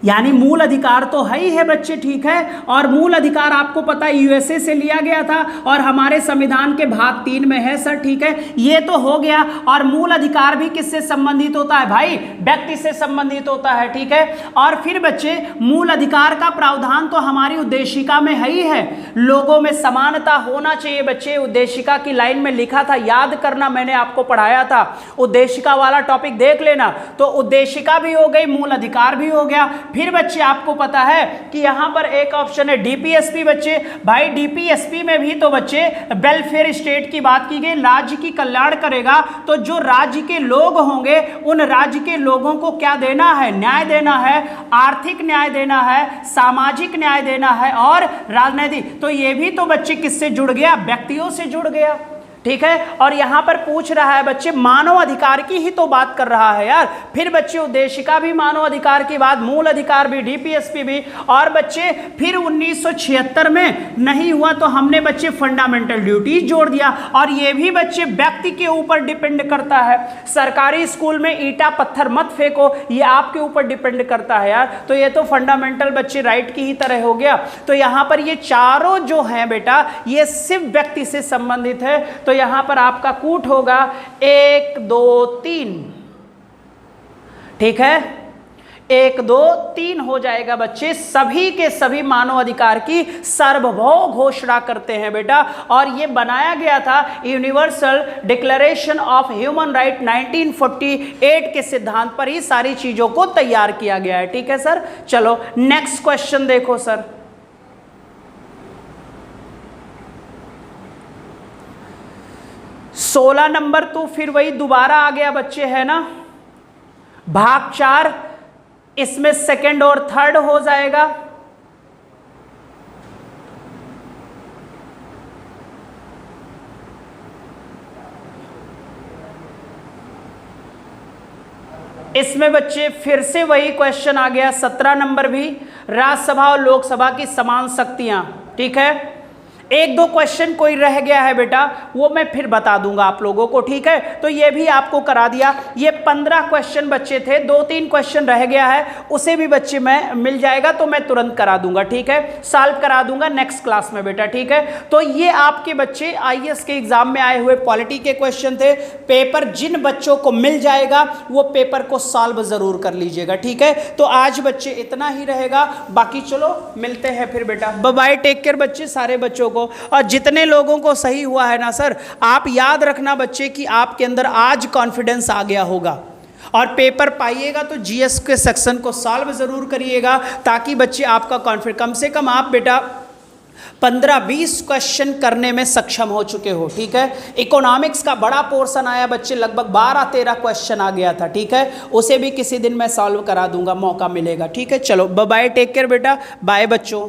यानी मूल अधिकार तो है ही है बच्चे। ठीक है, और मूल अधिकार आपको पता है यूएसए से लिया गया था और हमारे संविधान के भाग 3 में है सर। ठीक है, ये तो हो गया। और मूल अधिकार भी किससे संबंधित होता है भाई, व्यक्ति से संबंधित होता है। ठीक है, और फिर बच्चे मूल अधिकार का प्रावधान तो हमारी उद्देशिका में है ही है, लोगों में समानता होना चाहिए बच्चे। उद्देशिका की लाइन में लिखा था, याद करना, मैंने आपको पढ़ाया था, उद्देशिका वाला टॉपिक देख लेना। तो उद्देशिका भी हो गई, मूल अधिकार भी हो गया। फिर बच्चे आपको पता है कि यहाँ पर एक ऑप्शन है डीपीएसपी। बच्चे भाई डीपीएसपी में भी तो बच्चे वेलफेयर स्टेट की बात की गई, राज्य की कल्याण करेगा। तो जो राज्य के लोग होंगे उन राज्य के लोगों को क्या देना है? न्याय देना है, आर्थिक न्याय देना है, सामाजिक न्याय देना है और राजनीतिक। तो ये भी तो बच्चे किससे जुड़ गया? व्यक्तियों से जुड़ गया। ठीक है, और यहां पर पूछ रहा है बच्चे मानव अधिकार की ही तो बात कर रहा है यार। फिर बच्चे उद्देशिका भी मानव अधिकार की बात, मूल अधिकार भी, डीपीएसपी भी। और बच्चे फिर 1976 में नहीं हुआ तो हमने बच्चे फंडामेंटल ड्यूटीज जोड़ दिया। और ये भी बच्चे व्यक्ति के ऊपर डिपेंड करता है। सरकारी स्कूल में ईंटा पत्थर मत फेंको, ये आपके ऊपर डिपेंड करता है यार। तो ये तो फंडामेंटल बच्चे राइट की ही तरह हो गया। तो यहां पर ये चारों जो हैं बेटा ये सिर्फ व्यक्ति से संबंधित है। तो यहां पर आपका कूट होगा 1 2 3। ठीक है, 1 2 3 हो जाएगा बच्चे। सभी के सभी मानव अधिकार की सार्वभौम घोषणा करते हैं बेटा। और ये बनाया गया था universal declaration of human right 1948 के सिद्धांत पर ही सारी चीजों को तैयार किया गया है। ठीक है सर, चलो नेक्स्ट क्वेश्चन देखो सर। 16 नंबर तो फिर वही दोबारा आ गया बच्चे, है ना, भाग 4। इसमें सेकंड और थर्ड हो जाएगा। इसमें बच्चे फिर से वही क्वेश्चन आ गया 17 नंबर भी, राज्यसभा और लोकसभा की समान शक्तियां। ठीक है, 1 2 क्वेश्चन कोई रह गया है बेटा, वो मैं फिर बता दूंगा आप लोगों को। ठीक है, तो ये भी आपको करा दिया। ये 15 क्वेश्चन बच्चे थे, 2-3 क्वेश्चन रह गया है, उसे भी बच्चे मैं मिल जाएगा तो मैं तुरंत करा दूंगा। ठीक है, सॉल्व करा दूंगा नेक्स्ट क्लास में बेटा। ठीक है, तो ये आपके बच्चे आईएएस के एग्जाम में आए हुए पॉलिटी के क्वेश्चन थे। पेपर जिन बच्चों को मिल जाएगा वो पेपर को सॉल्व जरूर कर लीजिएगा। ठीक है, तो आज बच्चे इतना ही रहेगा, बाकी चलो मिलते हैं फिर बेटा। बाय बाय, टेक केयर बच्चे, सारे बच्चों को। और जितने लोगों को सही हुआ है ना सर, आप याद रखना बच्चे कि आपके अंदर आज कॉन्फिडेंस आ गया होगा। और पेपर पाइएगा तो जीएस के सेक्शन को सॉल्व जरूर करिएगा, ताकि बच्चे आपका कॉन्फिडेंस, कम से कम आप बेटा 15-20 क्वेश्चन करने में सक्षम हो चुके हो। ठीक है, इकोनॉमिक्स का बड़ा पोर्शन आया बच्चे, लगभग 12-13 क्वेश्चन आ गया था। ठीक है, उसे भी किसी दिन मैं सॉल्व करा दूंगा, मौका मिलेगा। ठीक है, चलो बाय बाय, टेक केयर बेटा, बाय बच्चों।